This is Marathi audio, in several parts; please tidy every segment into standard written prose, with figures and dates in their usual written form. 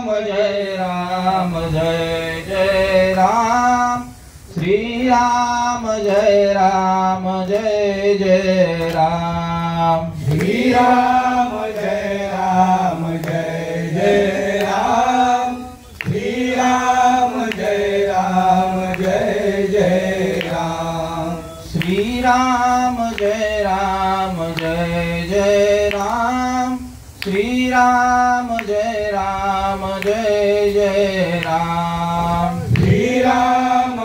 जय राम जय जय राम। श्री राम जय जय राम। श्री राम जय जय राम। श्री राम जय जय राम। श्री राम जय जय राम। श्री राम जय जय राम। श्री राम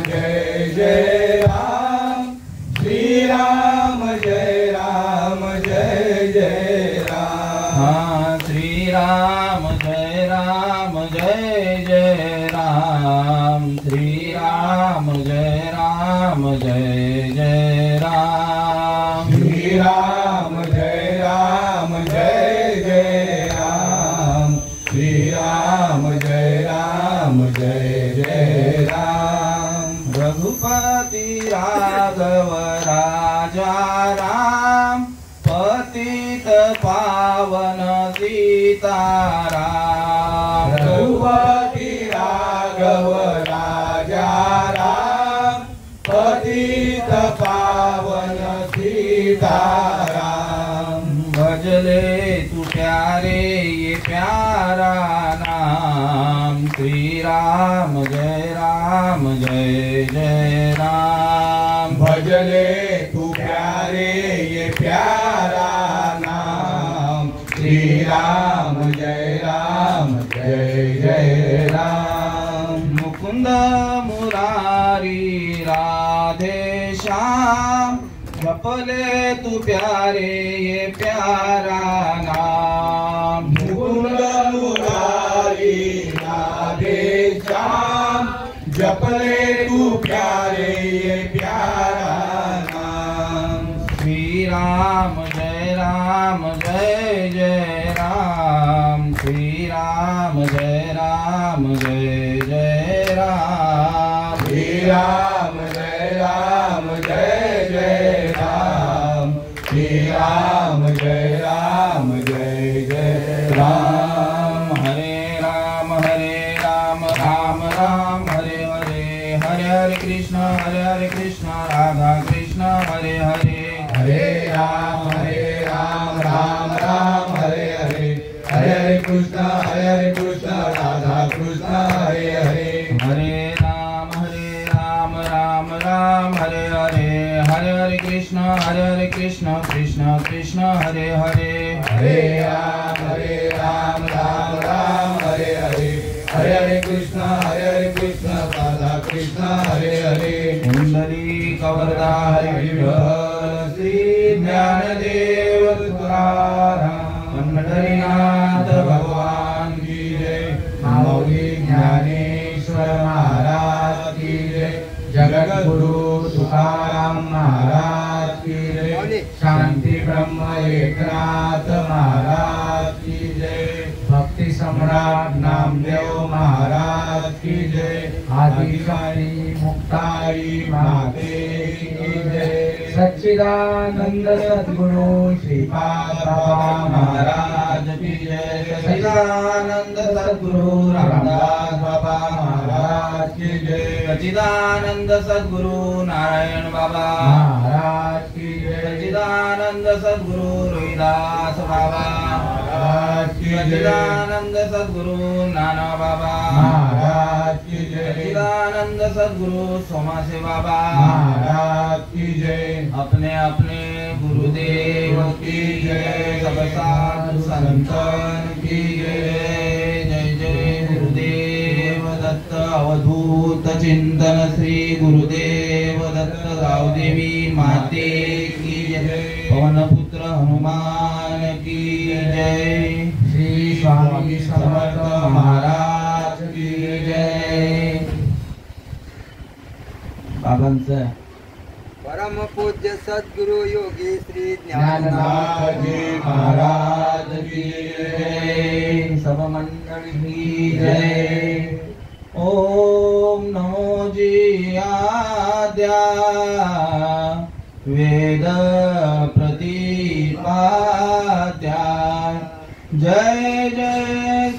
जय जय राम। श्री राम जय जय राम। हाँ श्री राम जय जय राम। श्री राम जय जय राम। श्री राम जय जय राम। श्री राम जय जय राम। रघुपति राघव राजा राम। पतित पावन सीताराम। रघुपति राघव राजा राम। पतित पावन सीताराम। भजले तू प्यारे ये प्यारा नाम। श्री राम जय जय राम। भजले तू प्यारे ये प्यारा नाम। श्री राम जय जय राम। मुकुंद मुरारी राधे श्याम। जपले तू प्यारे ये प्यारा नाम। मुकुंद मुरारी राधे श्याम। जपले तू प्यारे ये प्यारा नाम। श्री राम जय जय राम। श्री राम जय जय राम। श्री राम जय जय राम। श्री राम जय जय राम। हरे राम राम राम हरे हरे। हरे हरे कृष्ण राधा कृष्ण हरे हरे। हरे राम राम राम हरे हरे। हरे हरे कृष्ण राधा कृष्ण हरे हरे। हरे राम राम राम हरे हरे। हरे हरे कृष्ण कृष्ण कृष्ण हरे हरे। हरे राम राम राम हरे हरे। हरे हरे कृष्ण राधा कृष्ण हरे हरे। कुंडली कवरदा हरि विठ्ठल श्री ज्ञानदेव तुकाराम। पंढरीनाथ भगवान की जय। माऊली ज्ञानेश्वर महाराज की जय। जगत गुरु तुकाराम महाराज की जय। शांति ब्रह्म एकनाथ महाराज की जय। भक्ति सम्राट नामदेव महाराज की जय। आदिशक्ति मुक्ताई माते की जय। सच्चिदानंद सद्गुरु श्रीपाद बाबा महाराज की जय। सच्चिदानंद सद्गुरु रामदास बाबा महाराज की जय। सच्चिदानंद सद्गुरु नारायण बाबा महाराज की जय। सच्चिदानंद सद्गुरु रोहिदास बाबा महाराज की जय। सच्चिदानंद सद्गुरु नाना बाबा महाराज की जय। सच्चिदानंद सद्गुरु सोमासे बाबा महाराज की जय। अपने अपने गुरुदेव की जय। सब साधु संतन की जय। जय जय गुरुदेव दत्त अवधूत चिंतन। श्री गुरुदेव दत्त गावदेवी माते की जय। पवन पुत्र हनुमान की जय। श्री स्वामी समर्थ महाराज की जय। बाबांचं परम पूज्य सद्गुरु योगी श्री ज्ञाननाथ जी महाराज की जय। सब मंडळी की जय। ओम नमो जी आद्या वेद प्रतिपाद्या। जय जय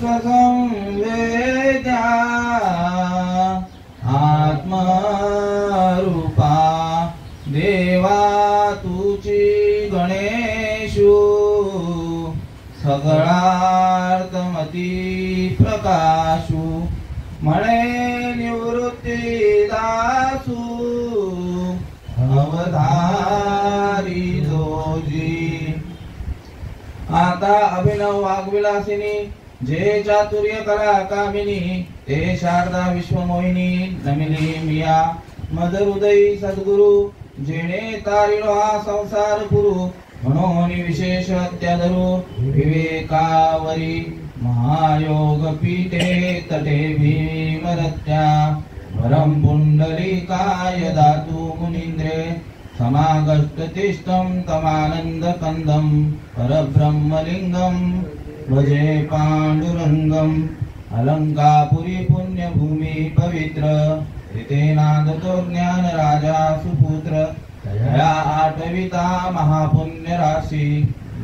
सगळार्थमती प्रकाशू म्हणे निवृत्ती दासू अवधारी जोजी। आता अभिनव वाग्विलासिनी जे चातुर्य कला कामिनी ते शारदा विश्वमोहिनी नमिली मिया मदहृदयी सद्गुरु जेणे तारिलो हा संसार पुरु म्हणून विशेष अत्यादरू विवेकावरी महायोग पीठे तटे भीमरत्या वरम पुंडलिकाय दातु मुनीन्द्रे समागष्टतिष्ठं तमानंद कंदम परब्रह्मलिंगम भजे पांडुरंगम। अलंकापुरी पुण्यभूमि पवित्र तेनादतो ज्ञान राजा सुपुत्र तया आठविता महापुण्य राशी।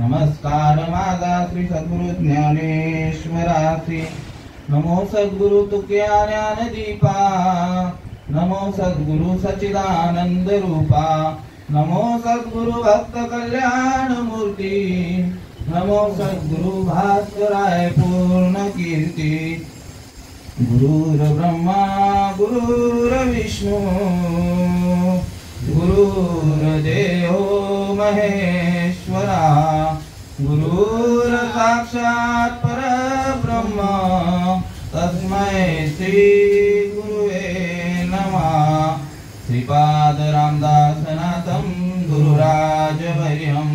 नमस्कार माझा श्री सद्गुरु ज्ञानेश्वरासी। नमो सद्गुरु तुक्या ज्ञान दीपा नमो सद्गुरु सच्चिदानंद रूपा नमो सद्गुरु भक्त कल्याण मूर्ति नमो सद्गुरु भास्कराय पूर्ण कीर्ति। गुरुर ब्रह्मा गुरुर विष्णु गुरुर्देवो महेश्वरा गुरुर साक्षात् परब्रह्म तस्मै श्री गुरुवे नमः। श्रीपाद रामदासनाथं गुरुराजवर्यं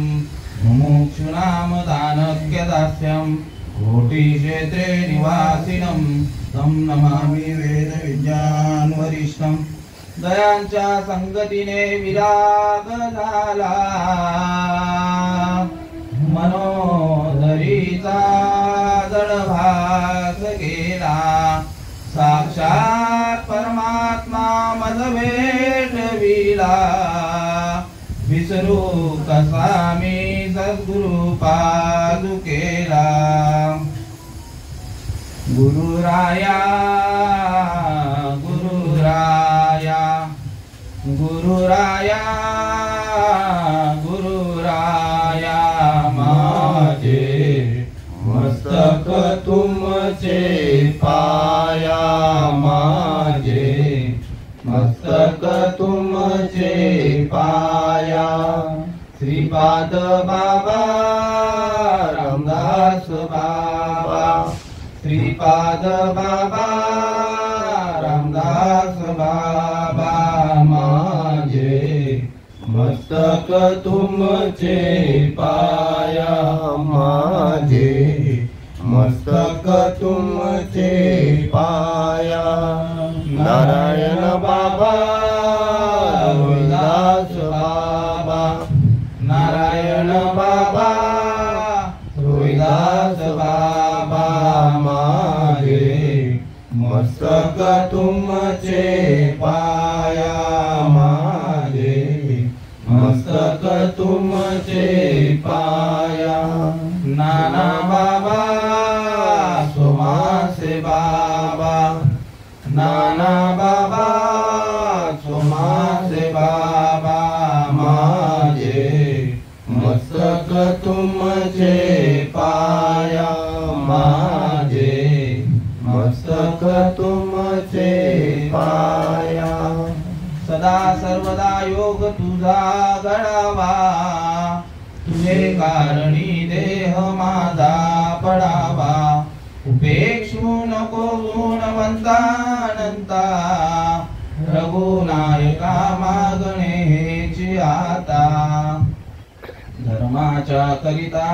मुमुक्षूणां दानक्यदास्यं कोटिक्षेत्रे निवासिनं तं नमामि वेदविज्ञान वरिष्ठं। दयांच्या संगतीने विराग झाला मनोदरीचा जडभास गेला साक्षात परमात्मा मज भेटविला। विसरू कसा मी सद्गुरु पादुकेला। गुरुराया गुरुराया गुरुराया गुरुराया माझे मस्तक तुमचे पाया माझे मस्तक तुमचे पाया। श्रीपाद बाबा रामदास बाबा श्रीपाद बाबा रामदास बाबा माझे मस्तक तुमचे पाया माझे मस्तक तुमचे पाया। नारायण बाबा रोहिदास बाबा नारायण बाबा रोहिदास बाबा माझे मस्तक तुमचे पाया माझे मस्तक तुमचे पाया। नाना बाबा सोमासे बाबा नाना बाबा सोमासे बाबा माझे मस्तक तुमचे पाया माझे मस्तक तुमचे पाया। सदा सर्वदा योग तुझा घडावा तुझे कारणी देह माझा पडावा। उपेक्षू नको गुणवंता अनंता रघुनायका मागणे हेची आता। धर्माच्या करिता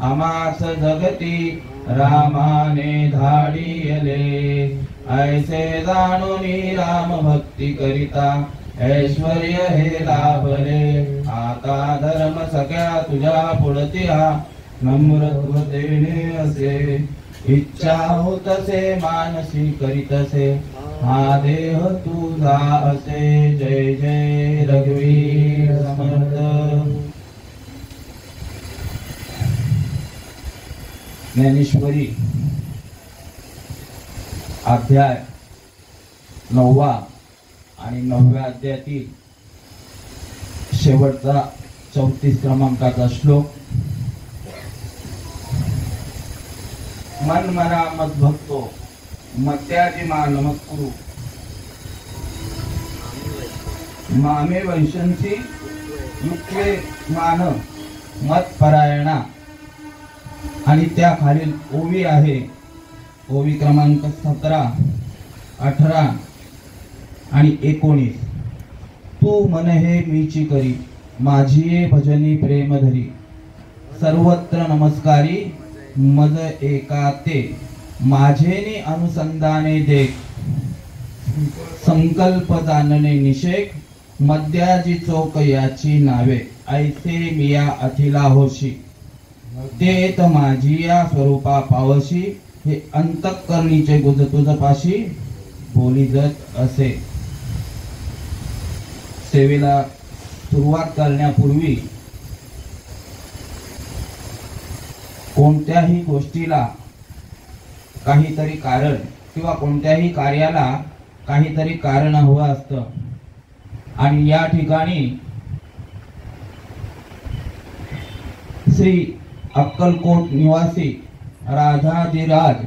आमास जगती रामाने धाडियले ऐसे जाणूनी राम भक्ती करिता ऐश्वर्य हे लाभले। आता धर्म सगळ्या तुझ्या पुढतिया नम्रत्व देणे असे इच्छा होतसे मानसी करीतसे हा देह तुझा असे। जय जय रघुवीर समर्थ। ज्ञानेश्वरी अध्याय 9 आणि 9व्या अध्यायातील शेवटचा 34 क्रमांकाचा श्लोक। मन मना मत भक्तो मत्याजी मा नमस्कुरु मामे वैशंसी युक्ते मान मत परायणा. आणि त्या खालील ओवी आहे. ओवी क्रमांक 17, 18 आणि 19. तू मन हे मीची करी माझी भजनी प्रेम धरी सर्वत्र नमस्कारी मज एका ते माझेने अनुसंधाने देख संकल्प जाणणे निषेक मध्याजी चौक याची नावे ऐसे मिया अथिला होशी देत माझी या स्वरूपा पावशी हे अंतःकरणीचे गुज तुझ पाशी बोली जत असे. सेवेला सुरुवात करण्यापूर्वी कोणत्याही गोष्टीला काहीतरी कारण किंवा कोणत्याही कार्याला काहीतरी कारण हवं असतं. आणि या ठिकाणी श्री अक्कलकोट निवासी राधाधिराज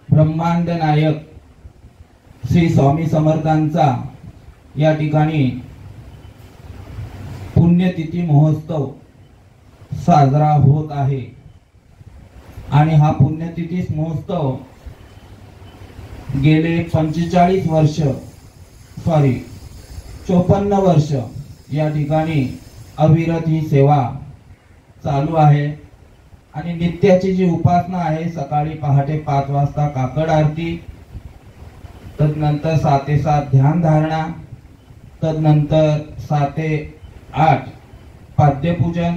ब्रह्मांड नायक श्री स्वामी समर्थांचा या ठिकाणी पुण्यतिथी महोत्सव साजरा होत आहे. आणि हा पुण्यतिथी महोत्सव गेले 54 वर्ष या ठिकाणी अविरत ही सेवा चालू आहे. आणि नित्याची जी उपासना आहे सकाळी पहाटे 5 वाजता काकड आरती, तदनंतर 7 ते 7 ध्यान धारणा, तदनंतर 7 ते 8 पाद्यपूजन,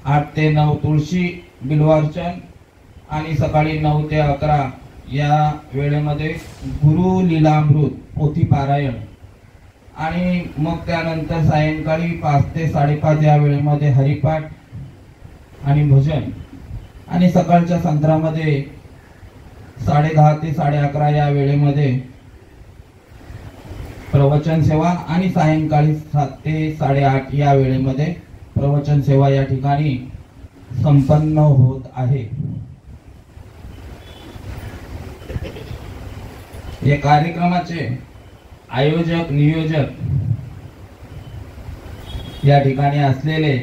8 ते 9 तुळशी बिल्वार्चन आणि सकाळी 9 ते 11 या वेळेमध्ये गुरु लीलामृत पोथी पारायण. आणि मग त्यानंतर सायंकाळी 5 ते 5:30 या वेळेमध्ये हरिपाठ आणि भजन. आणि सकाळच्या संत्रामध्ये 10:30 ते 11:30 या वेळेमध्ये प्रवचन सेवा आणि सायंकाळी 7 ते 8:30 या वेळेमध्ये प्रवचन सेवा या ठिकाणी संपन्न होत आहे. या कार्यक्रमाचे आयोजक नियोजक या ठिकाणी असलेले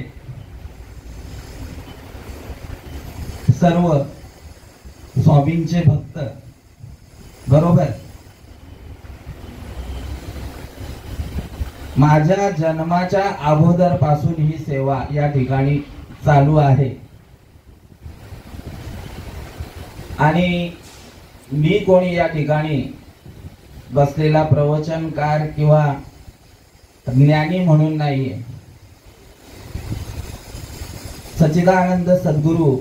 सर्व स्वामींचे भक्त बरोबर. माझ्या जन्माच्या अगोदर पासून ही सेवा या ठिकाणी चालू आहे. आणि मी कोणी या ठिकाणी बसलेला प्रवचनकार किंवा ज्ञानी म्हणून नाहीये. सच्चिदानंद सद्गुरु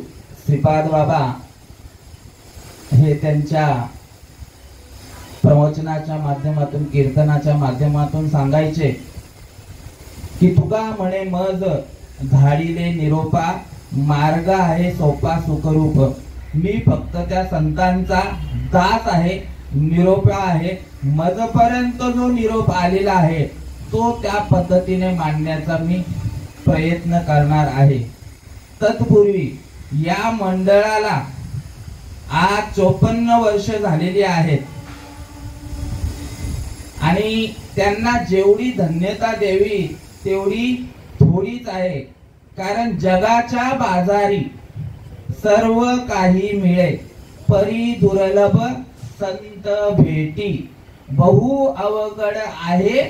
श्रीपाद बाबा हे त्यांच्या प्रवचनाच्या माध्यमातून कीर्तनाच्या माध्यमातून सांगायचे की तुका म्हणे मज धाडिले निरोपा मार्ग आहे सोपा सुखरूप. मी फक्त त्या संतांचा दास आहे, निरोप आहे. मजपर्यंत जो निरोप आलेला आहे तो त्या पद्धतीने मांडण्याचा मी प्रयत्न करणार आहे. तत्पूर्वी या मंडळाला आज 54 वर्ष झालेली आहेत. आणि त्यांना जेवढी धन्यता द्यावी तेवढी थोडीच आहे. कारण जगाच्या बाजारी सर्व काही मिळे परी दुर्लभ संत भेटी. बहु अवघड आहे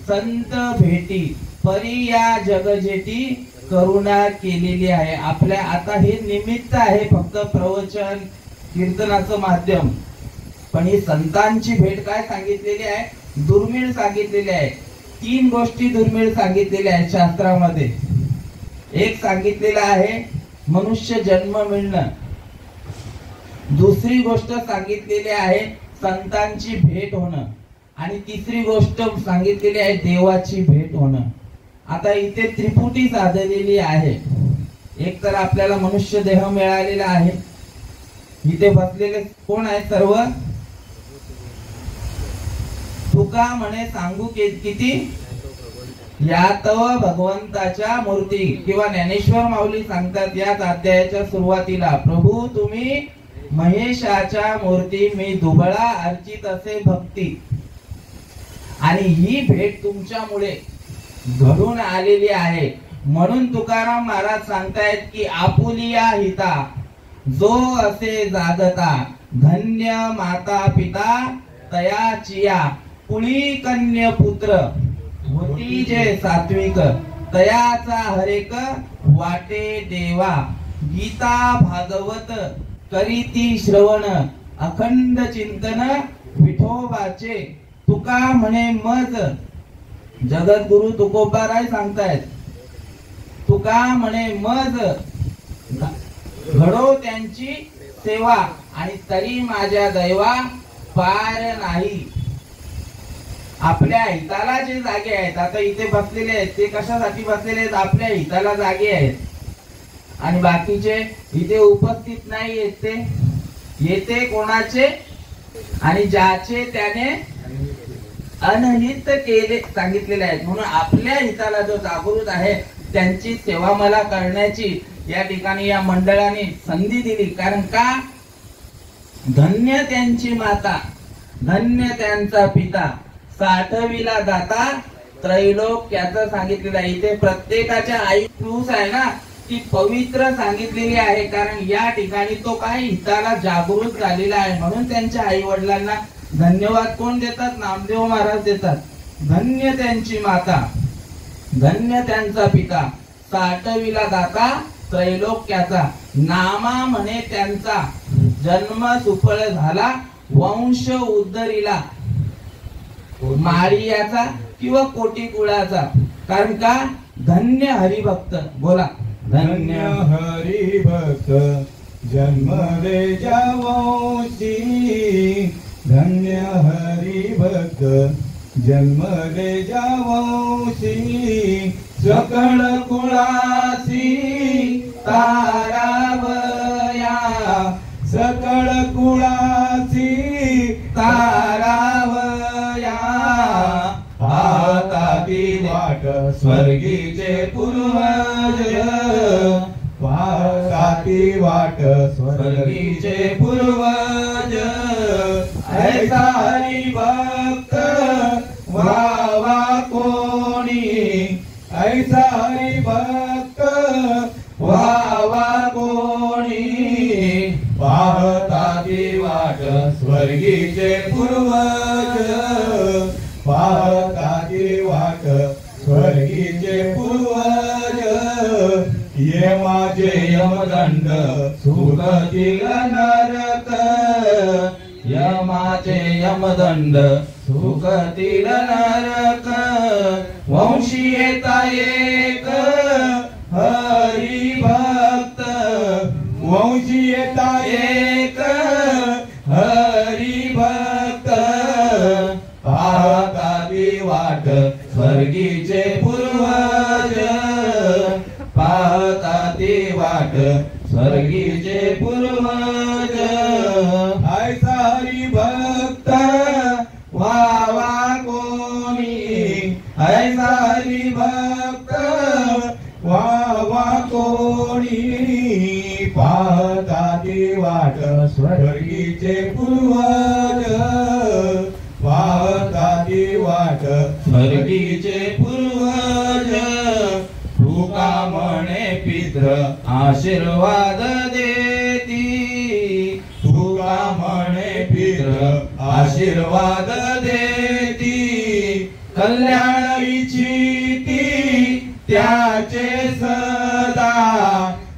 संत भेटी परी या जगजेटी करुणा केलेली आहे. आपल्या आता हे निमित्त आहे फक्त प्रवचन कीर्तनाचं माध्यम, पण ही संतांची भेट काय सांगितलेली आहे, दुर्मिळ सांगितलेली आहे. 3 गोष्टी दुर्मिळ सांगितलेल्या आहेत शास्त्रामध्ये. एक सांगितलेलं आहे मनुष्य जन्म मिळणं. दुसरी गोष्ट सांगितलेली आहे संतांची भेट होणं. आणि तिसरी गोष्ट सांगितलेली आहे देवाची भेट होणं. आता इथे त्रिपुटी साधलेली आहे. एक तर आपल्याला मनुष्य देह मिळालेला आहे. इथे बसलेले कोण आहे सर्व? तुका म्हणे सांगू किती यातव भगवंताच्या मूर्ती. किंवा ज्ञानेश्वर माऊली सांगतात याच अध्यायाच्या सुरुवातीला, प्रभू तुम्ही महेशाच्या मूर्ती मी दुबळा अर्चित असे भक्ती. आणि ही भेट तुमच्यामुळे घडून आलेली आहे. म्हणून तुकाराम महाराज सांगतायत की आपुलिया हिता जो असे जागता धन्य माता पिता तयाचिया कुळी कन्य पुत्र होती जे सात्विक तयाचा हरेक वाटे देवा. गीता भागवत करीती श्रवण अखंड चिंतन विठोबाचे. तुका म्हणे मज जगद्गुरु तुकोबाराय सांगतायत. तुका म्हणे मज घडो त्यांची सेवा आणि तरी माझ्या दैवा पार नाही. आपल्या हिताला जे जागे आहेत आता इथे बसलेले आहेत ते कशासाठी बसलेले आहेत? आपल्या हिताला जागे आहेत. आणि बाकीचे इथे उपस्थित नाही आहेत ते येते कोणाचे? आणि ज्याचे त्याने अनहित केले सांगितलेले आहेत. म्हणून आपल्या हिताला जो जागृत आहे त्यांची सेवा मला करण्याची या ठिकाणी या मंडळाने संधी दिली. कारण का? धन्य त्यांची माता धन्य त्यांचा पिता साठविला दाता त्रैलोक्याचं सांगितलेलं आहे. इथे प्रत्येकाच्या आई क्रूस आहे ना ती पवित्र सांगितलेली आहे. कारण या ठिकाणी तो काय हिताला जागृत झालेला आहे. म्हणून त्यांच्या आई वडिलांना धन्यवाद कोण देतात? नामदेव महाराज देतात. धन्य त्यांची माता धन्य त्यांचा पिता साठविला दाता त्रैलोक्याचा. नामा म्हणे त्यांचा जन्म सुफळ झाला वंश उद्धरिला मारियाचा किंवा कोटी कुळाचा. कारण का? धन्य हरिभक्त. बोला धन्य हरिभक्त जन्म रे जावोची. धन्य हरिभक्त जन्म रे जावोची. सकळ कुळासी तारावया सकळ कुळासी तारावया. पाहताती वाट स्वर्गीचे पूर्वज पाहताती वाट स्वर्गीचे पूर्वज. ऐसा हरिभक्त व्हावा कोणी ऐसा हरिभक्त व्हावा कोणी. पाहताती वाट स्वर्गीचे पूर्वज पाहताती वाट स्वर्गीचे पूर्वज. ये माझे यमदंड सुगतील नरक यमाचे यमदंड सुखतील नरक. वंशी येता एक हरिभक्त वंशी येता एक हरिभक्त. पाहताती वाट स्वर्गीचे पूर्वज पाहताती वाट स्वर्गीचे पूर्वज. ऐसा हरिभक्त व्हावा कोणी ऐसा हरिभक्त व्हावा कोणी. पाहताती वाट स्वर्गीचे पूर्वज पाहताती वाट स्वर्गीचे पूर्वज. तुका म्हणे पित्र आशीर्वाद देती. तुका म्हणे पित्र आशीर्वाद देती. कल्याण इच्छिती त्याचे सदा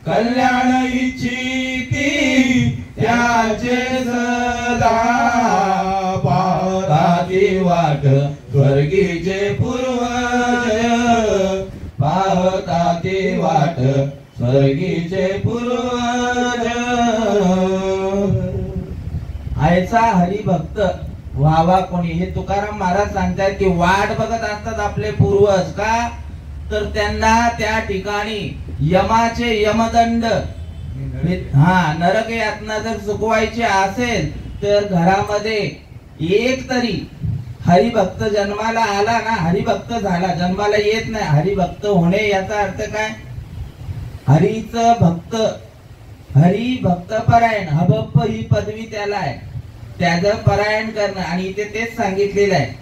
कल्याण इच्छिती त्याचे सदा. पाहताती वाट स्वर्गीचे पूर्वज पाहताती वाट स्वर्गीचे पूर्वज. ऐसा हरिभक्त व्हावा कोणी. हे तुकाराम महाराज सांगतात की वाट बघत असतात आपले पूर्वज. का? तर त्यांना त्या ठिकाणी यमाचे यमदंड नरक यातना जर चुकवायची असेल तर घरामध्ये एक तरी हरिभक्त जन्माला आला ना हरिभक्त झाला जन्माला येत नाही. हरिभक्त होणे याचा अर्थ काय? हरीच भक्त हरी भक्त परायण हबप्प ही पदवी त्याला आहे, त्याचं परायण करणं. आणि इथे तेच सांगितलेलं आहे,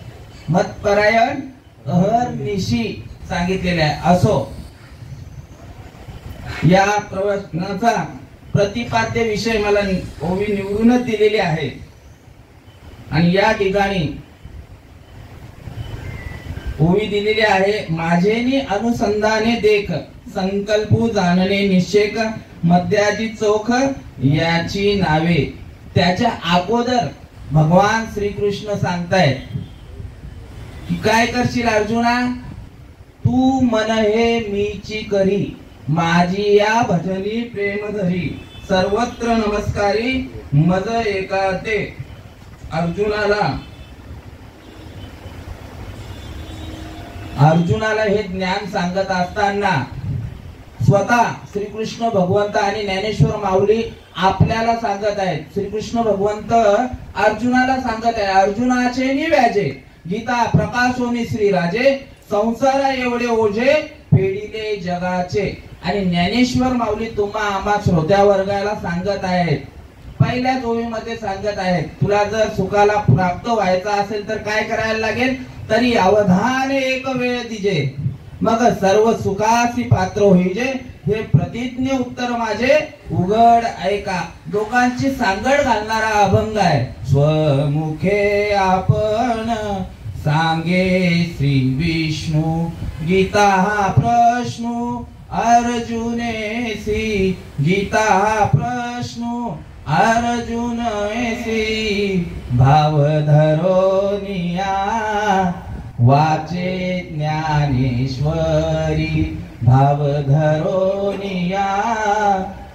मत परायण अहर्निशी सांगितलेलं आहे. असो, या प्रवचनाचा प्रतिपाद्य विषय मला ओवी निवडूनच दिलेली आहे. आणि या ठिकाणी ओवी दिलेली आहे, माझेनी अनुसंधाने देख संकल्पू जाणणे निश्चेक मध्याची चोख याची नावे. त्याच्या अगोदर भगवान श्रीकृष्ण सांगतायत की काय करशील अर्जुना, तू मन हे मीची करी माझी या भजनी प्रेम धरी सर्वत्र नमस्कारी मज एका ते. अर्जुनाला हे ज्ञान सांगत असताना स्वतः श्रीकृष्ण भगवंत आणि ज्ञानेश्वर माऊली आपल्याला सांगत आहेत. श्रीकृष्ण भगवंत अर्जुनाला सांगत आहे, अर्जुनाचे निव्याजे गीता प्रकाशोनी श्रीराजे संसार एवढे ओझे फेडिले जगाचे. आणि ज्ञानेश्वर माऊली तुम्हा आम्हा श्रोत्या वर्गाला सांगत आहेत, पहिल्याच ओवीमध्ये सांगत आहेत, तुला जर सुखाला प्राप्त व्हायचा असेल तर काय करायला लागेल, तरी अवधान एक वेळ दिजे मग सर्व सुखासी पात्र होईजे. हे प्रतिज्ञे उत्तर माझे उघड ऐका. दोघांची सांगड घालणारा अभंग आहे. स्वमुखे आपण सांगे श्री विष्णू गीता हा प्रश्न अर्जुनेसी. गीता हा प्रश्न अर्जुनेसी भाव धरोनिया वाचे ज्ञानेश्वरी. भाव धरोनिया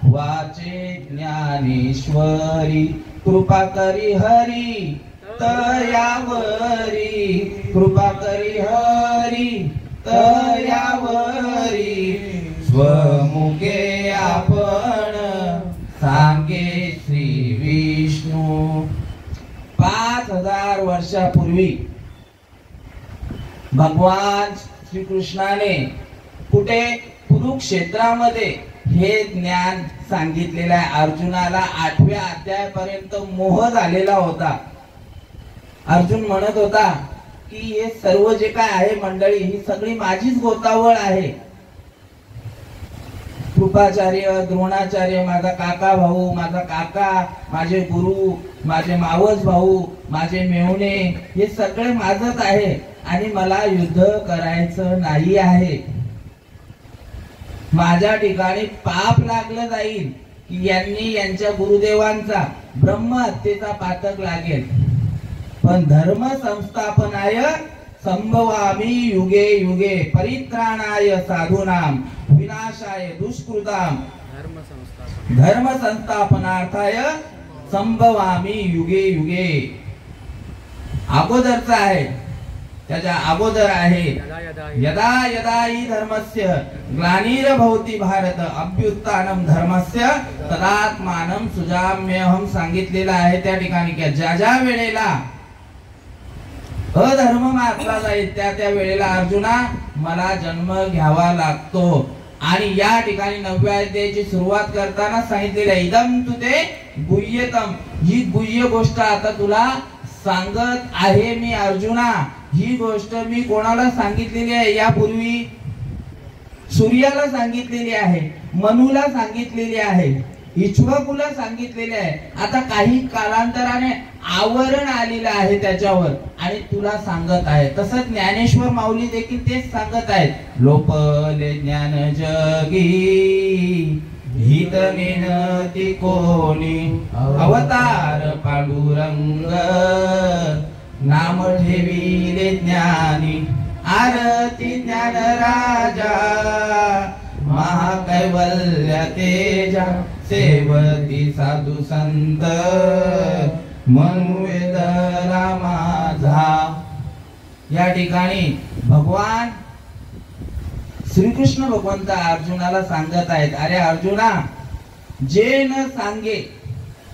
वाचे ज्ञानेश्वरी. कृपा करी हरी तयावरी. कृपा करी हरी तयावरी. स्वमुखे आपण सांगे श्री विष्णू. 5000 वर्षापूर्वी भगवान श्रीकृष्णाने कुठे कुरुक्षेत्रामध्ये हे ज्ञान सांगितलेलं आहे. अर्जुनाला 8व्या अध्यायापर्यंत मोह झालेला होता. अर्जुन म्हणत होता की हे सर्व जे काय आहे मंडळी ही सगळी माझीच गोतावळ आहे. कृपाचार्य द्रोणाचार्य माझा काका भाऊ, माझा काका, माझे गुरु, माझे मावस भाऊ, माझे मेहुणे हे सगळे माझच आहे आणि मला युद्ध करायचं नाही आहे. माझ्या ठिकाणी पाप लागलं जाईल की यांनी यांच्या गुरुदेवांचा ब्रह्महत्येचा पातक लागेल. पण धर्म संस्थापनाय संभवामी युगे युगे परित्राणाय साधूनाम विनाशाय दुष्कृताम. धर्म संस्थापनार्थाय संभवामी युगे युगे. अगोदरचा आहे, त्याच्या अगोदर आहे यदा यदा हि धर्मस्य ग्लानिर्भवति भारत अभ्युत्थानम धर्मस्य तदात्मानं सुजाम्यहम सांगितलेलं आहे. त्या ठिकाणी ज्या ज्या वेळेला अधर्म मारला जाईल त्या त्या वेळेला अर्जुना मला जन्म घ्यावा लागतो. आणि या ठिकाणी 9व्या अध्यायाची सुरुवात करताना सांगितलेलं आहे इदम तुते गुह्यतम. ही गुह्य गोष्ट आता तुला सांगत आहे मी अर्जुना. ही गोष्ट मी कोणाला सांगितलेली आहे, यापूर्वी सूर्याला सांगितलेली आहे, मनूला सांगितलेली आहे, इक्ष्वाकुला सांगितलेले आहे. आता काही कालांतराने आवरण आलेलं आहे त्याच्यावर आणि तुला सांगत आहे. तसंच ज्ञानेश्वर माऊली देखील तेच सांगत आहेत. लोपले ज्ञान जगी हित मिनती कोणी अवतार पांडुरंग नाम ठेविले ज्ञानी आरती ज्ञान राजा महाकैवल्य तेजा सेवती साधू संत मनुवेदना माझा. या ठिकाणी भगवान श्रीकृष्ण भगवंत अर्जुनाला सांगत आहेत, अरे अर्जुना, जे न सांगे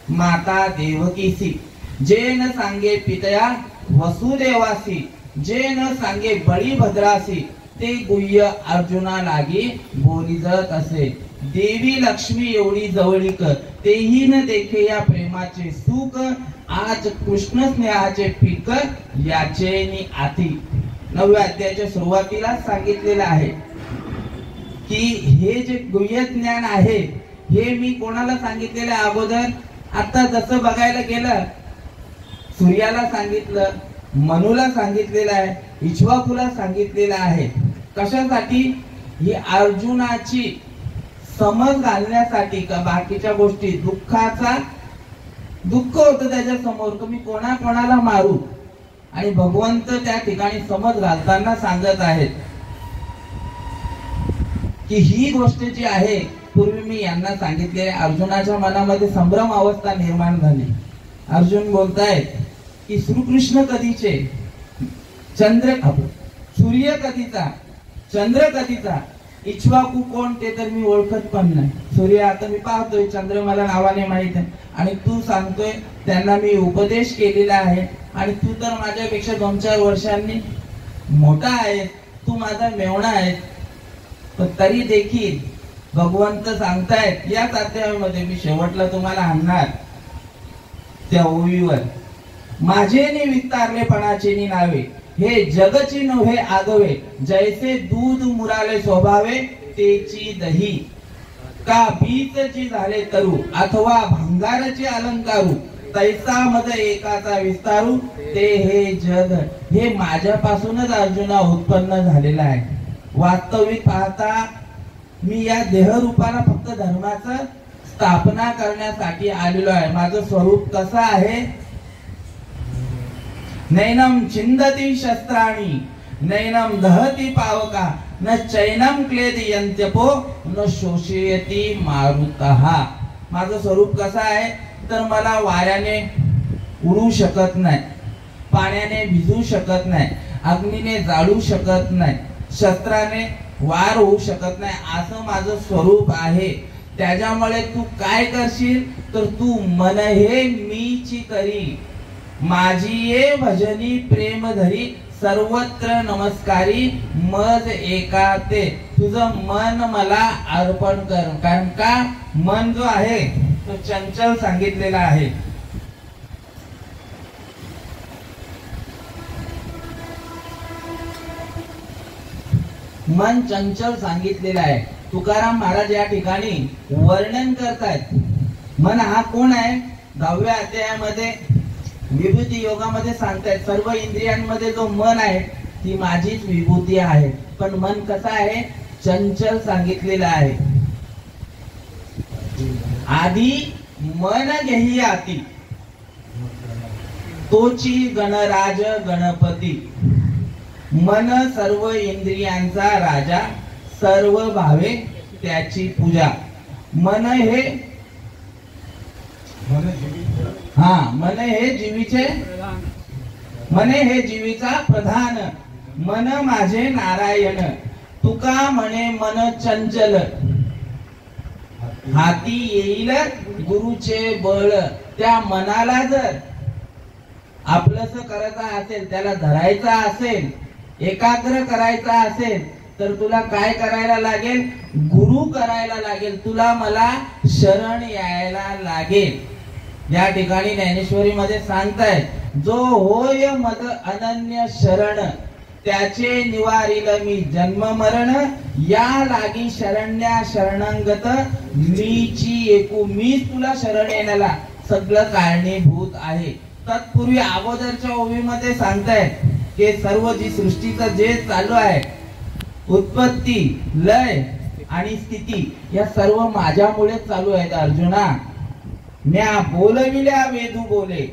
माता देवकीसी, जे न सांगे पितया वसुदेवासी, जे न सांगे बळीभद्रासी, ते गुह्य अर्जुना लागी बोलिजत असे. देवी लक्ष्मी एवढी जवळीक, तेही न देखे या प्रेमाचे सुख, आज कृष्ण स्नेहाचे पीक याचे नि आती. 9व्या अध्यायाच्या सुरुवातीला सांगितलेलं आहे की हे जे गुह्य ज्ञान आहे हे मी कोणाला सांगितलेलं आहे अगोदर. आता जसं बघायला गेलं, सूर्याला सांगितलं, मनूला सांगितलेलं आहे, इक्ष्वाकुला सांगितलेलं आहे. कशासाठी? ही अर्जुनाची समज घालण्यासाठी. का बाकीच्या गोष्टी दुःख होतं त्याच्या समोर, मी कोणाला मारू, आणि भगवंत त्या ठिकाणी समज घालताना सांगत आहेत की ही गोष्ट जी आहे पूर्वी मी यांना सांगितले. अर्जुनाच्या मनामध्ये संभ्रम अवस्था निर्माण झाली. अर्जुन बोलतायत की श्रीकृष्ण कधीचे, सूर्य कधीचा, चंद्र कधीचा, इक्ष्वाकू कोण ते तर मी ओळखत पण नाही. सूर्य आता मी पाहतोय, चंद्र मला नावाने माहित आहे, आणि तू सांगतोय त्यांना मी उपदेश केलेला आहे, आणि तू तर माझ्यापेक्षा 2-4 वर्षांनी मोठा आहे, तू माझा मेवणा आहे. पण तरी देखील भगवंत सांगतायत याच अध्यायामध्ये, मी शेवटला तुम्हाला आणणार त्या ओवीवर, माझे नि विस्तारलेपणाचे नि नावे, हे जगची नव्हे आगवे, जैसे दूध मुराले स्वभावे तेची दही, का बीजची झाले तरू, अथवा भंगारचे अलंकारू, तैसा मद एकाचा विस्तारू, ते हे जग. हे माझ्यापासूनच अर्जुना उत्पन्न झालेला आहे. वास्तविक पाहता मी या देहरूपाला फक्त धर्माचं स्थापना करण्यासाठी आलेलो आहे. माझं स्वरूप कसं आहे? नैनम छिंदती शस्त्राणी, नैनम दहती पावका, न चैनम क्लेदी यंत्यपो, न शोषयती मारुतः. माझं स्वरूप कसं आहे? तर मला वाऱ्याने उडू शकत नाही, पाण्याने भिजू शकत नाही, अग्नीने जाळू शकत नाही, शस्त्राने वार होऊ शकत नाही, असं माझं स्वरूप आहे. त्याच्यामुळे तू काय करशील तर तू मन हे मीची करी, माझी ये भजनी प्रेम धरी, सर्वत्र नमस्कारी मज एका ते. तुझं मन मला अर्पण कर. कारण का मन जो आहे तो चंचल सांगितलेला आहे. मन चंचल सांगितलेलं आहे. तुकाराम महाराज या ठिकाणी वर्णन करतायत. मन हा कोण आहे? 10व्या अध्यायामध्ये विभूती योगामध्ये सांगतायत, सर्व इंद्रियांमध्ये जो मन आहे ती माझीच विभूती आहे. पण मन कसं आहे? चंचल सांगितलेलं आहे. आधी मन घेई आती, तोची गणराज गणपती. मन सर्व इंद्रियांचा राजा, सर्व भावे त्याची पूजा. मन हे हे जीवीचा प्रधान. मन माझे नारायण, तुका म्हणे मन चंचल, हाती येईल गुरुचे बळ. त्या मनाला जर आपलंस करायचं असेल, त्याला धरायचा असेल, एकाग्र करायचा असेल, तर तुला काय करायला लागेल? गुरु करायला लागेल. तुला मला शरण यायला लागेल. या ठिकाणी ज्ञानेश्वरी मध्ये सांगतायत, जो होय मद अनन्य शरण, त्याचे निवारील मी जन्म मरण. या लागी शरण्या शरणांगत, मीची एकू. मीच तुला शरण येण्याला सगळं कारणीभूत आहे. तत्पूर्वी अगोदरच्या ओवीमध्ये सांगतायत की सर्व जी सृष्टीचं जे चालू आहे, उत्पत्ती, लय आणि स्थिती, या सर्व माझ्यामुळे चालू आहेत. अर्जुना, म्या बोलविल्या वेदू बोले,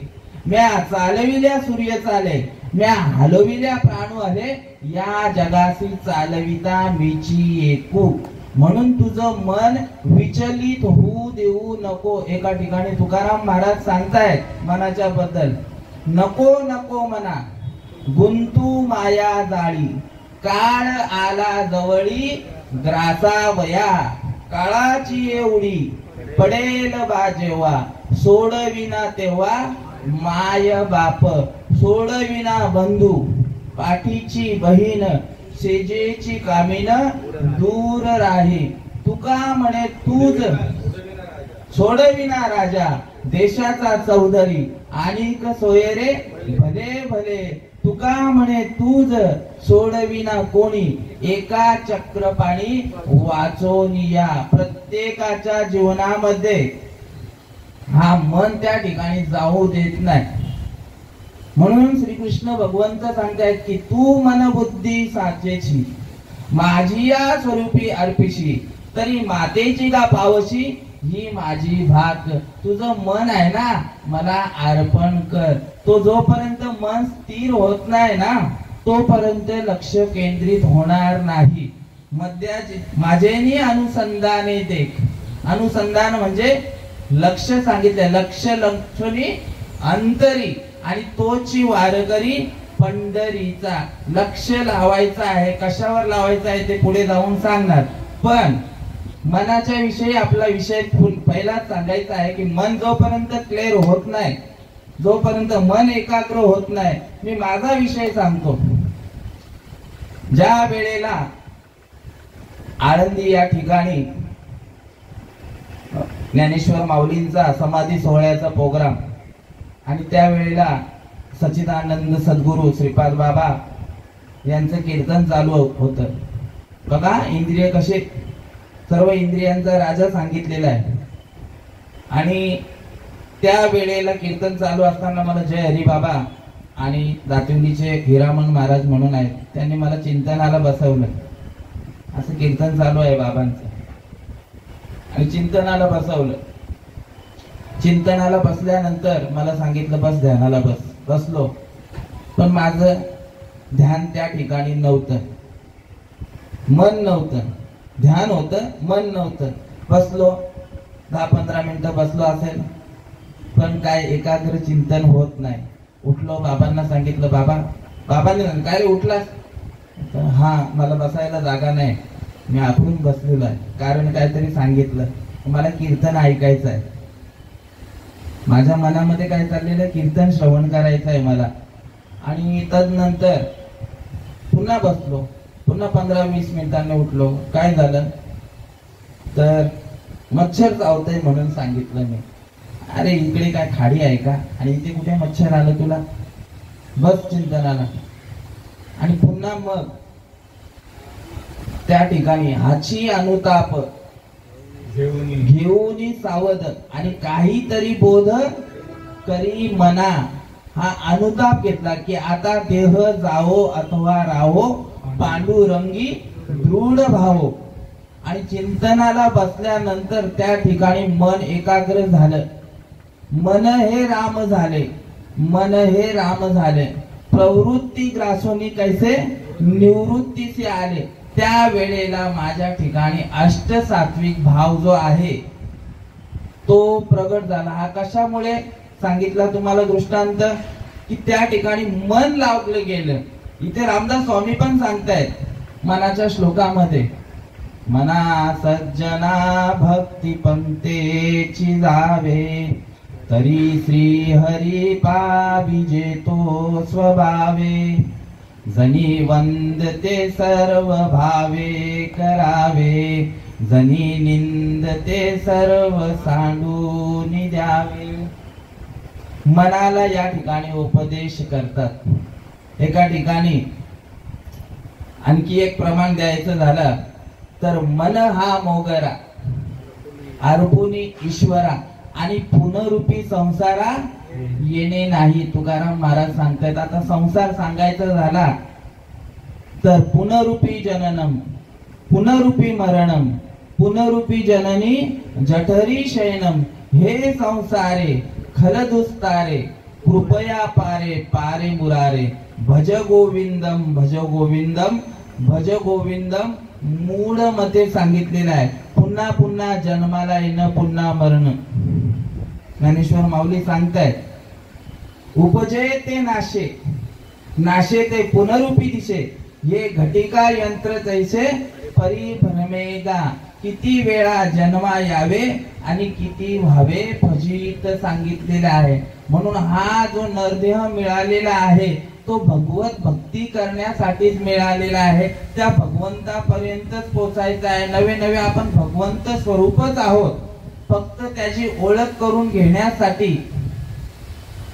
म्या चालविल्या सूर्य चाले, म्या हलविल्या प्राणू हले, या जगासी चालविता मीची एकू. म्हणून तुझं मन विचलित होऊ देऊ नको. एका ठिकाणी तुकाराम महाराज सांगतायत मनाच्या बद्दल, नको नको मना गुंतू माया जाळी, काळ आला जवळी ग्रासा वया, काळाची एवढी पडेल बा जेव्हा, सोडविना तेव्हा माय बाप, सोडविना बंधू पाठीची बहीण, सेजेची कामीन दूर राही, तुका म्हणे तूच सोडविना राजा देशाचा चौधरी आणि सोयरे भले भले तुका म्हणे तूच सोडविना कोणी एका चक्रपाणी वाचोनिया. प्रत्येकाच्या जीवनामध्ये हा मन त्या ठिकाणी जाऊ देत नाही. म्हणून श्रीकृष्ण भगवंत सांगतायत की तू मन बुद्धी साचेची माझी या स्वरूपी अर्पिशी तरी मातेची का पावशी ही माझी भाक. तुझं मन आहे ना मला अर्पण कर. तो जोपर्यंत मन स्थिर होत नाही ना तोपर्यंत लक्ष केंद्रित होणार नाही. माझेनी अनुसंधाने देख. अनुसंधान म्हणजे लक्ष सांगितले. लक्ष लक्षणी अंतरी आणि तोची वारकरी पंढरीचा. लक्ष लावायचं आहे. कशावर लावायचं आहे ते पुढे जाऊन सांगणार. पण मनाच्या विषयी आपला विषय पहिलाच सांगायचा आहे की मन जोपर्यंत क्लिअर होत नाही जोपर्यंत मन एकाग्र होत नाही. मी माझा विषय सांगतो. ज्या वेळेला आळंदी या ठिकाणी ज्ञानेश्वर माऊलींचा समाधी सोहळ्याचा प्रोग्राम आणि त्यावेळेला सच्चिदानंद सद्गुरू श्रीपाद बाबा यांचं कीर्तन चालू होतं. बघा इंद्रिय कसे सर्व इंद्रियांचा राजा सांगितलेला आहे. आणि त्या वेळेला कीर्तन चालू असताना मला जय हरी बाबा आणि दातिंडीचे हिरामन महाराज म्हणून आहेत त्यांनी मला चिंतनाला बसवलं. असं कीर्तन चालू आहे बाबांचं आणि चिंतनाला बसवलं. चिंतनाला बसल्यानंतर मला सांगितलं बस ध्यानाला बस. बसलो पण माझं ध्यान त्या ठिकाणी नव्हतं. मन नव्हतं. ध्यान होतं मन नव्हतं. बसलो 10-15 मिनिटं बसलो असेल पण काय एकाग्र चिंतन होत नाही. उठलो बाबांना सांगितलं बाबांनी काय रे उठलास? हा मला बसायला जागा नाही मी आखून बसलेलो आहे. कारण काहीतरी सांगितलं मला कीर्तन ऐकायचं आहे. माझ्या मनामध्ये काय चाललेलं कीर्तन श्रवण करायचं आहे मला. आणि तदनंतर पुन्हा बसलो. पुन्हा 15-20 मिनिटांनी उठलो. काय झालं तर मच्छर चावतंय म्हणून सांगितलं मी. अरे इकडे काय खाडी आहे का आणि इथे कुठे मच्छर आलं तुला? बस चिंतनाला. आणि पुन्हा मग त्या ठिकाणी हाची अनुताप घेऊन सावध आणि काहीतरी बोध करी मना. हा अनुताप घेतला की आता देह जावो अथवा राहो पांडुरंगी दृढ भावो. आणि चिंतनाला बसल्यानंतर त्या ठिकाणी मन एकाग्र झालं. मन हे राम झाले. मन हे राम झाले. प्रवृत्ती ग्रासोनी कैसे निवृत्तीचे आले. त्या वेळेला माझ्या ठिकाणी अष्टसात्विक भाव जो आहे तो प्रगट झाला. हा कशामुळे सांगितला तुम्हाला दृष्टांत की त्या ठिकाणी मन लावलं गेलं. इथे रामदास स्वामी पण सांगतायत मनाच्या श्लोकामध्ये मना सज्जना भक्ती पंतेची जावे तरी श्री हरी पाविजे तो स्वभावे जनी वंदते सर्व भावे करावे जनी निंदते सर्व सांडून द्यावे. मनाला या ठिकाणी उपदेश करतात. एका ठिकाणी आणखी एक प्रमाण द्यायचं झालं तर मन हा मोगरा अर्पुनी ईश्वरा आणि पुनरूपी संसारा येणे नाही. तुकाराम महाराज सांगतायत. आता संसार सांगायचा झाला तर पुनरूपी जननम पुनरूपी मरणम पुनरूपी जननी जठरी शयनम हे संसारे खलदुस्तारे कृपया पारे पारे मुरारे भज गोविंदम भज गोविंदम भज गोविंदम. मूळ मते सांगितलेलं आहे. पुन्हा पुन्हा जन्माला येणं पुन्हा मरण. ज्ञानेश्वर माऊली सांगतायत उपजे ते नाशे नाशे ते पुनरूपी दिशे हे घटिका यंत्र तैसे परिभ्रमेगा. किती वेळा जन्मा यावे आणि किती व्हावे फजित सांगितलेले आहे. म्हणून हा जो नरदेह मिळालेला आहे तो भगवत भक्ती करण्यासाठीच मिळालेला आहे. त्या भगवंतापर्यंतच पोचायचं आहे. नवे नवे आपण भगवंत स्वरूपच आहोत. फक्त त्याची ओळख करून घेण्यासाठी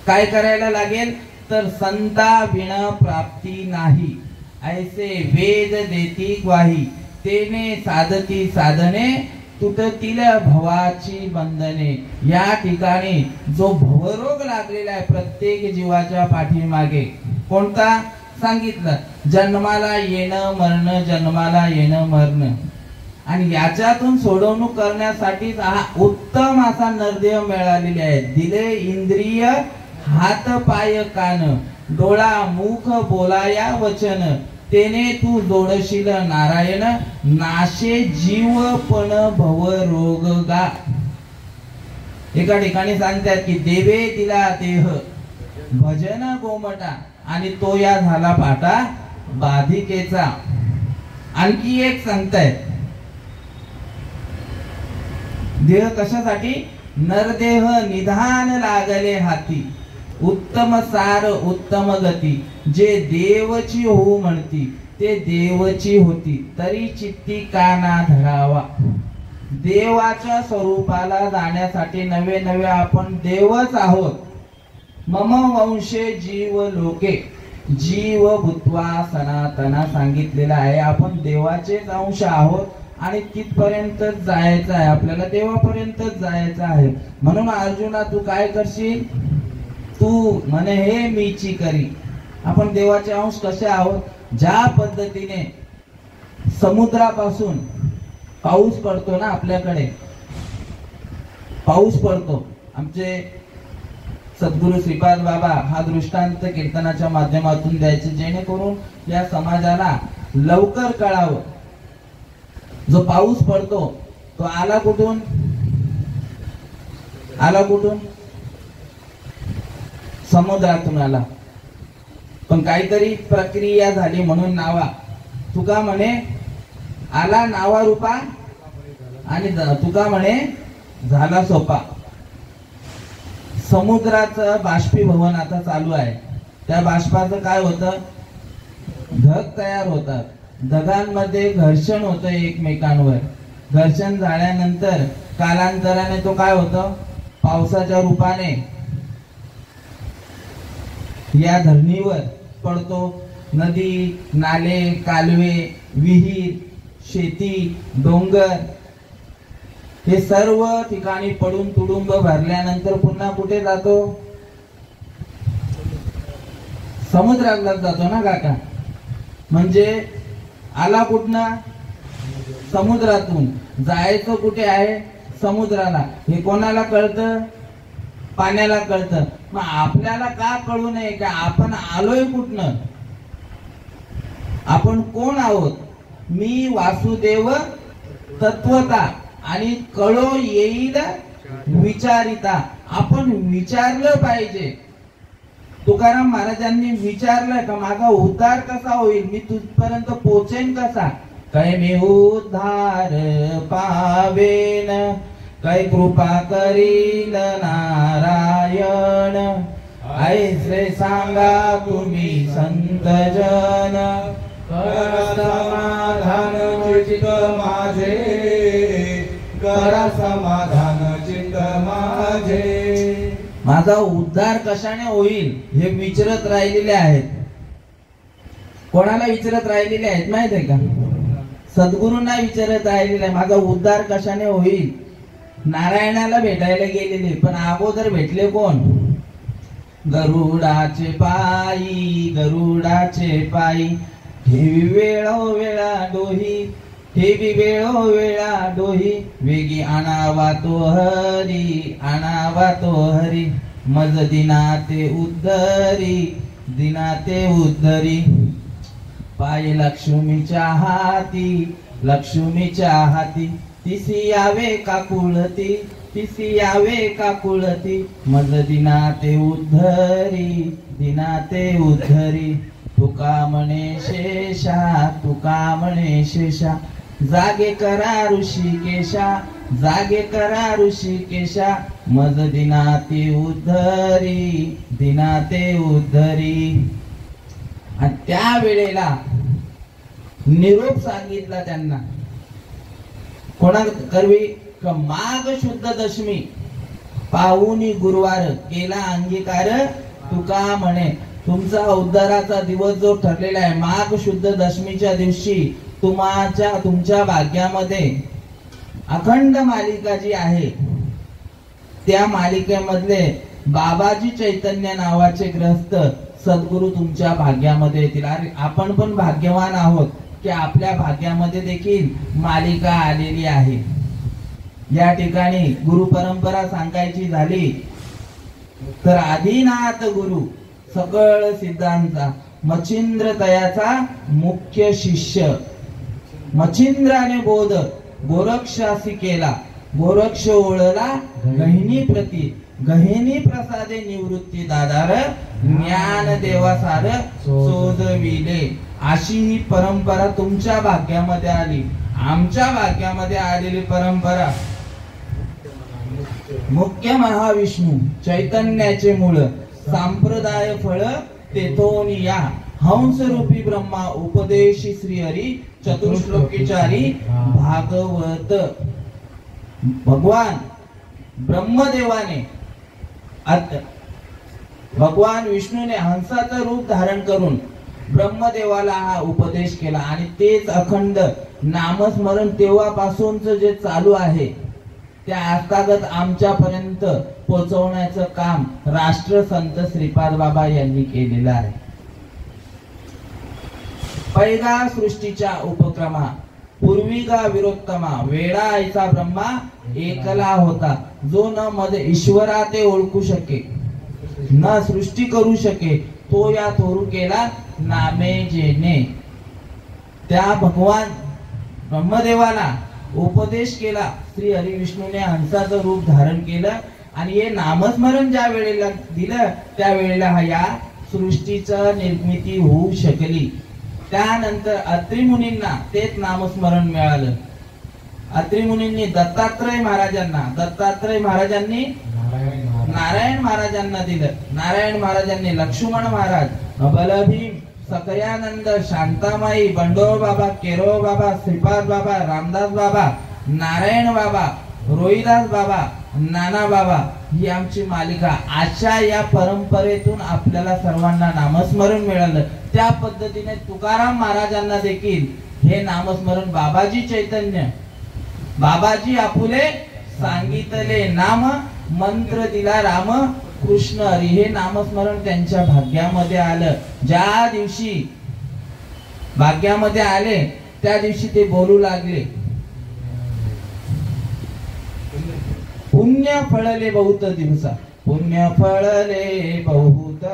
काय करायला लागेल तर संता विण प्राप्ती नाही, ऐसे वेद देती ग्वाही, तेने साधती साधने, तुटतील भवाची बंधने. या ठिकाणी जो भवरोग लागलेला आहे प्रत्येक जीवाच्या पाठीमागे, कोणता सांगितलं, जन्माला येणं मरण, जन्माला येणं मरण. आणि याच्यातून सोडवणूक करण्यासाठी हा उत्तम असा नरदेह मिळालेले आहे. दिले इंद्रिय हात पाय कान, डोळा मुख बोलाया वचन, तेने तू जोडशील नारायण, नाशे जीव पण भव रोग गा. एका ठिकाणी सांगतात की देवे दिला देह भजन गोमटा, आणि तो या झाला पाटा बाधिकेचा. आणखी एक सांगतायत देह कशासाठी, नरदेह निधान लागले हाती, उत्तम सार उत्तम गती, जे देवची होऊ म्हणती ते देवची होती, तरी चित्ती काना धरावा. देवाच्या स्वरूपाला जाण्यासाठी नवे नवे आपण देवच आहोत. मम वंशे जीव लोके, जीव भूत्वा सनातना सांगितलेला आहे. आपण देवाचेच अंश आहोत आणि तिथपर्यंतच जायचं आहे आपल्याला, देवापर्यंतच जायचं आहे. म्हणून अर्जुना तू काय करशील, तू म्हणे हे मीची करी. आपण देवाचे अंश कसे आहोत, ज्या पद्धतीने समुद्रापासून पाऊस पडतो ना, आपल्याकडे पाऊस पडतो. आमचे सद्गुरु श्रीपाद बाबा हा दृष्टांत कीर्तनाच्या माध्यमातून द्यायचे, जेणेकरून या समाजाला लवकर कळावं. जो पाऊस पडतो तो आला कुठून, आला कुठून, समुद्रातून आला. पण काहीतरी प्रक्रिया झाली म्हणून नावा, तुका म्हणे आला नावा रूपा, आणि तुका म्हणे झाला सोपा. समुद्राचं बाष्पीभवन आता चालू आहे. त्या बाष्पाचं काय होतं, ढग तयार होतात. ढगांमध्ये घर्षण होतं एकमेकांवर. घर्षण झाल्यानंतर कालांतराने तो काय होतं, पावसाच्या रूपाने या धरणीवर पडतो. नदी नाले कालवे विहीर शेती डोंगर हे सर्व ठिकाणी पडून तुडुंब भरल्यानंतर पुन्हा कुठे जातो, समुद्राला जातो ना काका. म्हणजे आला कुठनं, समुद्रातून. जायचं कुठे आहे, समुद्राला. हे कोणाला कळतं, पाण्याला कळतं. मग आपल्याला का कळू नये का आपण आलोय कुठनं, आपण कोण आहोत. मी वासुदेव तत्वता आणि कळो येईल विचारिता. आपण विचारलं पाहिजे. तुकाराम महाराजांनी विचारलं का माझा उद्धार कसा होईल, मी तुझपर्यंत पोहोचेन कसा. कै मी उद्धार पावेन, कै कृपा करील नारायण, ऐसे सांगा तुम्ही संत जन, करा समाधान चित्त माझे, करा समाधान चित्त माझे. माझा उद्धार कशाने होईल हे विचारत राहिलेले आहेत. कोणाला विचारत राहिलेले आहेत माहित आहे का, सद्गुरूंना विचारत राहिलेले आहे माझा उद्धार कशाने होईल. नारायणाला भेटायला गेलेले, पण अगोदर भेटले कोण, गरुडाचे पायी, गरुडाचे पायी, ठेवी वेळोवेळा डोही, ठेवी वेळोवेळा डोही, वेगी आणावा तो हरी, आणावा तो हरी, मज दिनाते उद्धरी, दिनाते उद्धरी. पाय लक्ष्मीच्या हाती, लक्ष्मीच्या हाती, तिसी यावे काकुळती, तिसी यावे काकुळती, मज दिनाते उद्धरी, दिनाते उद्धरी. तुका म्हणे शेषा, तुका म्हणे शेषा, जागे करा ऋषिकेशा, जागे करा ऋषिकेशा, मज दिनाते उद्धरी, दिनाते उद्धरी. आणि त्या वेळेला निरोप सांगितला त्यांना कोणा करवी माघ शुद्ध दशमी पाहुनी गुरुवार केला अंगीकार तुका म्हणे तुमचा उद्धाराचा दिवस जो ठरलेला आहे माघ शुद्ध दशमीच्या दिवशी तुमच्या भाग्यामध्ये अखंड मालिका जी आहे त्या मालिकेमधले बाबाजी चैतन्य नावाचे ग्रस्त सद्गुरु तुमच्या भाग्यामध्ये येतील. अरे आपण पण भाग्यवान आहोत की आपल्या भाग्यामध्ये देखील मालिका आलेली आहे. या ठिकाणी गुरु परंपरा सांगायची झाली तर आदिनाथ गुरु सकळ सिद्धांचा मच्छिंद्र तयाचा मुख्य शिष्य मच्छिंद्राने बोध गोरक्षासी केला गोरक्ष ओळला गहिनी प्रसादे निवृत्ती दादार ज्ञान देवासार शोधविले. अशी ही परंपरा तुमच्या भाग्यामध्ये आली. आमच्या भाग्यामध्ये आलेली परंपरा मुख्य महाविष्णू चैतन्याचे मूळ संप्रदाय फळ तेथोन या हंस रूपी ब्रह्मा उपदेशी श्री हरी चतुश्लोकीचारी भागवत. भगवान ब्रह्मदेवाने भगवान विष्णूने हंसाचं रूप धारण करून ब्रह्मदेवाला हा उपदेश केला आणि तेच अखंड नामस्मरण तेव्हापासूनच जे चालू आहे त्या आजतागत आमच्यापर्यंत पोहोचवण्याचं काम राष्ट्रसंत श्रीपाद बाबा यांनी केलेलं आहे. पैगा सृष्टीच्या उपक्रमा पूर्विका विरोत्तमा वेळा आईचा ब्रह्मा एकला होता जो न मध्ये ईश्वरा ते ओळखू शके न सृष्टी करू शके तो या थोरू केला नामे जेने. त्या भगवान ब्रह्मदेवाला उपदेश केला श्री हरी विष्णूने हंसाचं रूप धारण केलं आणि हे नामस्मरण ज्या वेळेला दिलं त्या वेळेला या सृष्टीचं निर्मिती होऊ शकली. त्यानंतर अत्रि मुनींना तेच नामस्मरण मिळालं. अत्रि मुनींनी दत्तात्रय महाराजांनी नारायण महाराजांना दिलं. नारायण महाराजांनी लक्ष्मण महाराज बलभीम सकयानंद शांतामाई बंडोर बाबा केरोळ बाबा श्रीपाद बाबा रामदास बाबा नारायण बाबा रोहिदास बाबा नाना बाबा ही आमची मालिका. अशा या परंपरेतून आपल्याला सर्वांना नामस्मरण मिळालं. त्या पद्धतीने तुकाराम महाराजांना देखील हे नामस्मरण बाबाजी चैतन्य बाबाजी आपुले सांगितले नाम मंत्र दिला राम कृष्ण हरी हे नामस्मरण त्यांच्या भाग्यामध्ये आलं. ज्या दिवशी भाग्यामध्ये आले त्या दिवशी ते बोलू लागले पुण्य फळले बहुत दिवसा पुण्य फळले बहुत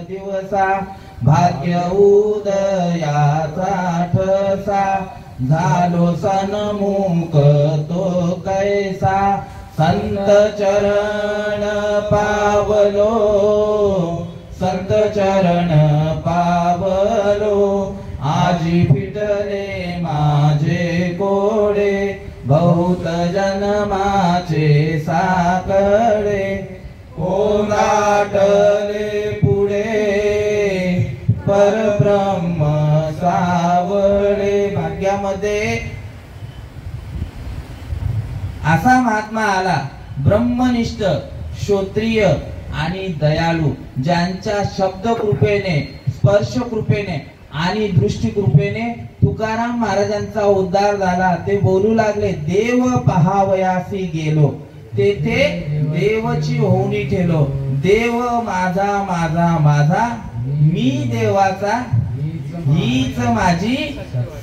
दिवसा भाग्य उदयाचा ठसा झालो सन्मुख तो कैसा संत चरण पावलो आजी फिटले माझे कोडे बहुत जन्माचे साकडे कोंडाटले पुढे परब्रह्म सावळे. भाग्यामध्ये असा महात्मा आला ब्रह्मनिष्ठ श्रोत्रिय आणि दयाळू ज्यांच्या शब्द कृपेने स्पर्श कृपेने आणि दृष्टी कृपेने तुकाराम महाराजांचा उद्धार झाला. ते बोलू लागले देव पहावयासी गेलो तेथे देवची होऊनी ठेलो देव माझा माझा माझा मी देवाचा हीच माझी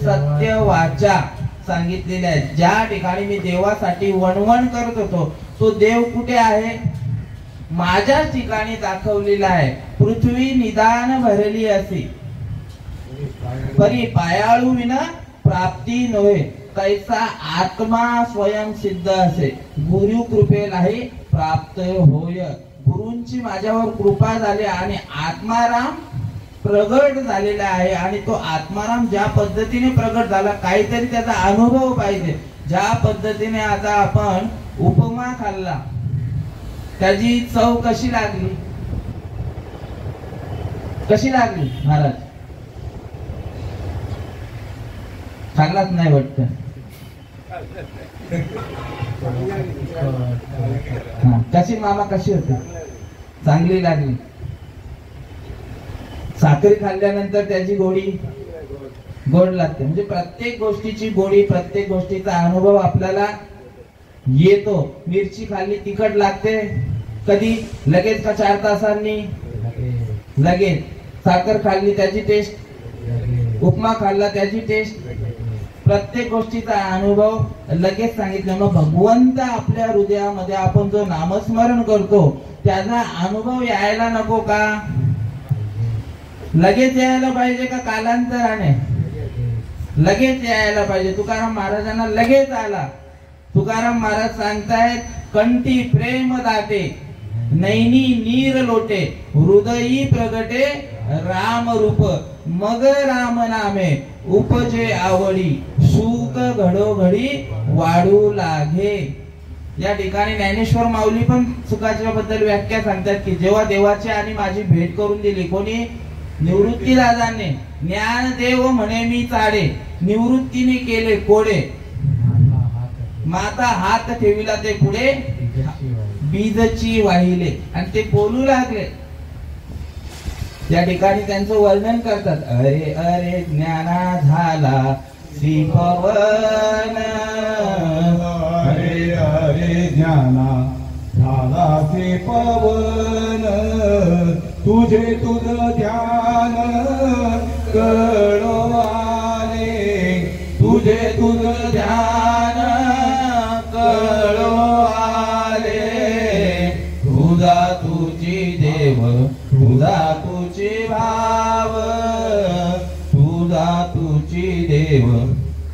सत्य वाचा सांगितलेले आहे. ज्या ठिकाणी मी देवासाठी वणवण करत होतो तो देव कुठे आहे माझ्याच ठिकाणी दाखवलेला आहे. पृथ्वी निदान भरली असे परी पायाळू विना प्राप्ती नव्हे तैसा आत्मा स्वयं सिद्ध असे गुरु कृपेलाही प्राप्त होय. गुरूंची माझ्यावर कृपा झाली आणि आत्माराम प्रगट झालेला आहे आणि तो आत्माराम ज्या पद्धतीने प्रगट झाला काहीतरी त्याचा अनुभव पाहिजे. ज्या पद्धतीने आता आपण उपमा खाल्ला त्याची चव कशी लागली महाराज खाल्लाच नाही वाटत. कशी मामा कशी होते? चांगली लागली. साखरी खाल्ल्यानंतर त्याची गोडी गोड लागते. म्हणजे प्रत्येक गोष्टीची गोडी, प्रत्येक गोष्टीचा अनुभव आपल्याला येतो. मिरची खाल्ली तिखट लागते कधी, लगेच का 4 तासांनी? लगेच. साखर खाल्ली त्याची टेस्ट, उपमा खाल्ला त्याची टेस्ट, प्रत्येक गोष्टीचा अनुभव लगेच सांगितलं. मग भगवंत आपल्या हृदयामध्ये आपण जो नामस्मरण करतो त्याचा अनुभव यायला नको का? लगेच यायला पाहिजे का कालांतराने? लगेच यायला पाहिजे. तुकाराम महाराजांना लगेच आला. तुकाराम महाराज सांगतायत, कंठी प्रेम दाटे, नैनी नीर लोटे, हृदयी प्रगटे राम रूप, मग राम नामे उपजे आवडी, सुख घडोघडी वाढू लागे. या ठिकाणी ज्ञानेश्वर माऊली पण सुखाच्या बद्दल व्याख्या सांगतात की जेव्हा देवाची आणि माझी भेट करून दिली कोणी? निवृत्ती दादांनी. ज्ञानदेव म्हणे मी चाडे, निवृत्तीने केले कोडे, माता हात ठेविला ते पुढे, बीजची वाहिले. आणि ते बोलू लागले. या ठिकाणी त्यांचं वर्णन करतात. अरे अरे ज्ञाना झाला श्रीपवन, अरे अरे ज्ञाना झाला श्रीपवन, तुझे तुझ ध्यान कळवाले, तुझे तुझ ध्यान कळवाले, तुझा तुझी देव, तुझा तुझी भाव, तुझा तुझी देव,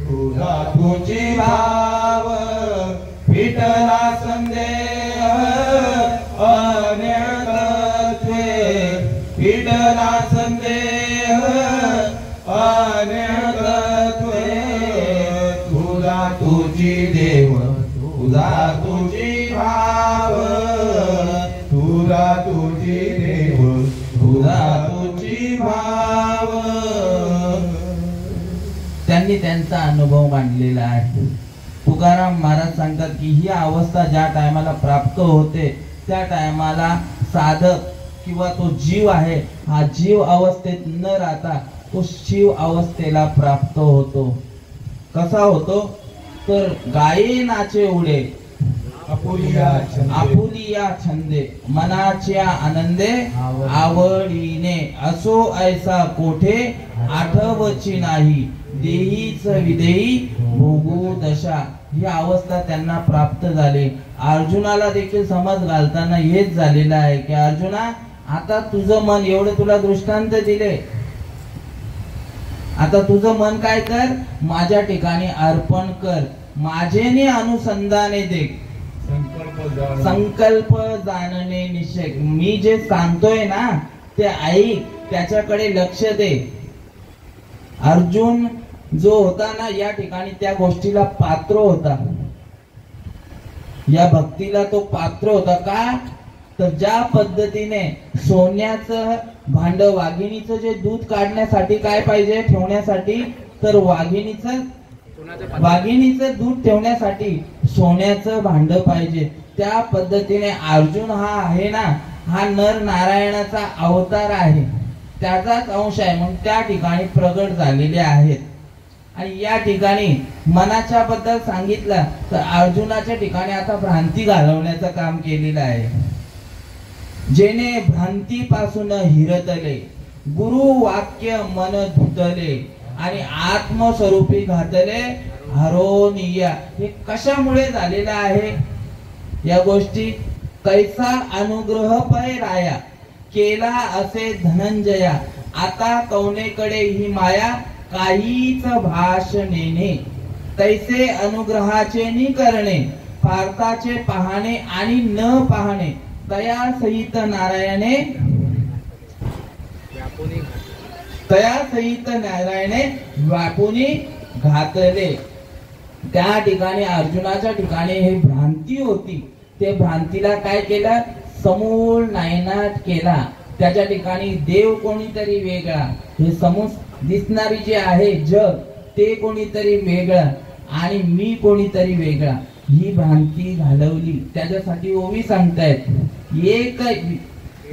तुझा तुझी भाव, विठला संदेह अनेकत्वे, विठला संदेह अनेकत्वे, तुझा तुझी देव, तुझा तुझी भाव, तुझा तुझी देव, तुझा तुझी भाव. त्यांनी त्यांचा अनुभव मांडलेला आहे. तुकाराम महाराज सांगतात की ही अवस्था ज्या टायमाला प्राप्त होते त्या टायमाला साधक किंवा तो जीव आहे हा जीव अवस्थेत न राहता तो शिव अवस्थेला प्राप्त होतो. कसा होतो? तर गाये नाचे उडे, आपुलिया छंदे, मनाच्या आनंदे आवडीने, असो ऐसा कोठे आठवची नाही, देहीच विदेही भोगू दशा. ही अवस्था त्यांना प्राप्त झाली. अर्जुनाला देखील समज घालताना हेच झालेलं आहे की अर्जुना आता तुझं मन, एवढे तुला दृष्टांत दिले, आता तुझं मन काय कर? माझ्या ठिकाणी अर्पण कर, माझेने अनुसंधाने दे, संकल्प जाणणे निश्चय. मी जे सांगतोय ना ते ऐक, त्याच्याकडे लक्ष दे. अर्जुन जो होता ना या ठिकाणी त्या गोष्टीला पात्र होता, या भक्तीला तो पात्र होता. का? तर ज्या पद्धतीने सोन्याचं भांड, वाघिणीचं जे दूध काढण्यासाठी काय पाहिजे ठेवण्यासाठी, तर वाघिणीचं दूध ठेवण्यासाठी सोन्याचं भांड पाहिजे. त्या पद्धतीने अर्जुन हा आहे ना, हा नर नारायणाचा अवतार आहे, त्याचाच अंश आहे. मग त्या ठिकाणी प्रगट झालेले आहेत. आणि या ठिकाणी मनाच्या बद्दल सांगितलं तर अर्जुनाच्या ठिकाणी आता भ्रांती घालवण्याचं काम केलेलं आहे. जेने भ्रांती पासून हिरतले, गुरु वाक्य मन धुतले, आणि आत्मस्वरूपी घातले हरोनिया. हे कशामुळे झालेलं आहे या गोष्टी? कैसा अनुग्रह पै राया, केला असे धनंजया, आता कौनेकडे ही माया, काहीच भाषणेने, तैसे अनुग्रहाचे नि करणे, पार्थाचे पाहणे आणि न पाहणे, तया सहित नारायणे, तया सहित नारायणे व्यापुनी घातले. त्या ठिकाणी अर्जुनाच्या ठिकाणी हे भ्रांती होती, ते भ्रांतीला काय केलं? समूळ नायनाट केला. त्याच्या ठिकाणी देव कोणीतरी वेगळा, हे समूळ दिसणारी जे आहे जग ते कोणीतरी वेगळं आणि मी कोणीतरी वेगळा, ही भ्रांती घालवली. त्याच्यासाठी ओवी सांगतायत एक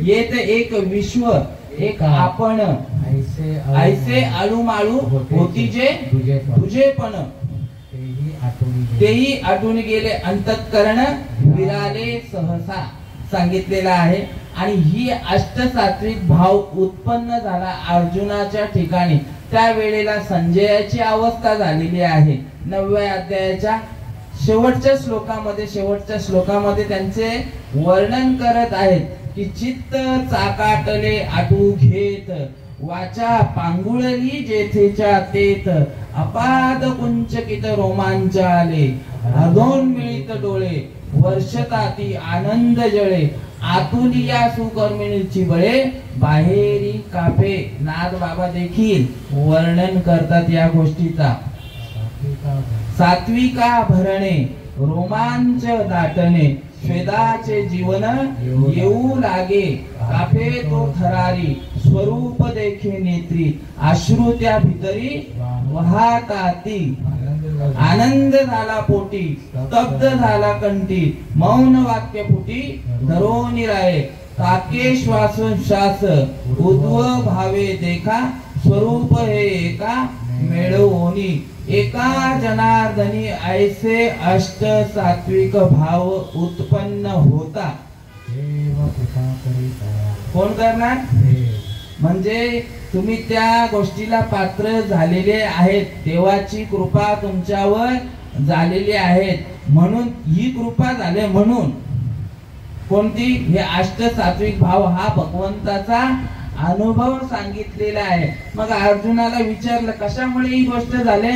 येत एक विश्व एक आपण ऐसे आळूमाळू होती जे तुझेपण तेही आटून गेले अंतःकरण विराले सहसा सांगितलेला आहे. आणि ही अष्टसात्विक भाव उत्पन्न झाला अर्जुनाच्या ठिकाणी. त्या वेळेला संजयाची अवस्था झालेली आहे. 9व्या अध्यायाच्या शेवटच्या श्लोकामध्ये त्यांचे वर्णन करत आहेत की चित्त चाकाटले आटू घेत वाचा पांगुळली जेथेच्या तेथ अपाद कुंचकित रोमांच आले अधोन मिळित डोळे वर्षताती आनंद जळे आतुलिया सुकर्मिणीची बळे बाहेरी कापे. नाथ बाबा देखील वर्णन करतात या गोष्टीचा. सात्विका भरणे रोमांच दाटणे स्वेदाचे जीवन येऊ लागे काफे तो थरारी स्वरूप देखे नेत्री अश्रू त्या भितरी वाहताती. आनंद झाला पोटी स्तब्ध झाला कंठी मौन वाक्य फुटी धरोनी राये काके श्वासोश्वास उद्व भावे देखा स्वरूप हे एका मेळवोनी. एका जनार्दनी ऐसे अष्ट सात्विक भाव उत्पन्न होता. कोण करणार? म्हणजे तुम्ही त्या गोष्टीला पात्र झालेले आहेत. देवाची कृपा तुमच्यावर झालेली आहे. म्हणून ही कृपा झाले म्हणून कोणती? हे अष्ट सात्विक भाव हा भगवंताचा अनुभव सांगितलेला आहे. मग अर्जुनाला विचारलं कशामुळे ही गोष्ट झाले?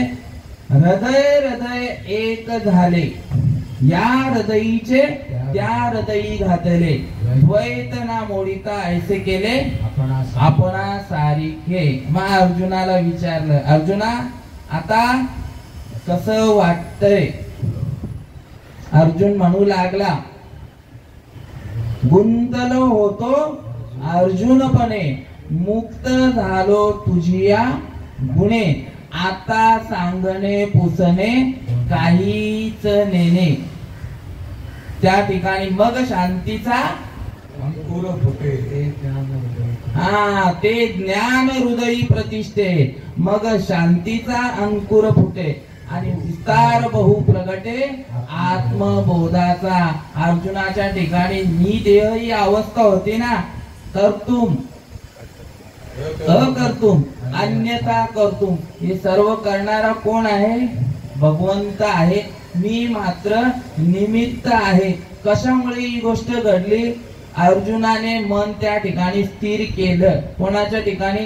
हृदय एक झाले या हृदयीचे त्या हृदयी घातले द्वैत ना मोडिता ऐसे केले आपणा सारिखे. मग अर्जुनाला विचारलं अर्जुना आता कसं वाटतंय? अर्जुन म्हणू लागला गुंतलो होतो अर्जुनपणे मुक्त झालो तुझिया गुणे आता सांगणे पुसणे काहीच नेणे. त्या ठिकाणी मग शांतीचा अंकुर फुटे. ते ज्ञान हृदयी प्रतिष्ठे मग शांतीचा अंकुर फुटे आणि विस्तार बहु प्रगटे आत्मबोधाचा. अर्जुनाच्या ठिकाणी निदेह ही अवस्था होती ना. कर्तुम अकर्तुम अन्यथा कर्तुम हे सर्व करणारा कोण आहे? भगवंत आहे. मी मात्र निमित्त आहे. कशामुळे ही गोष्ट घडली? अर्जुनाने मन त्या ठिकाणी स्थिर केलं. कोणाच्या ठिकाणी?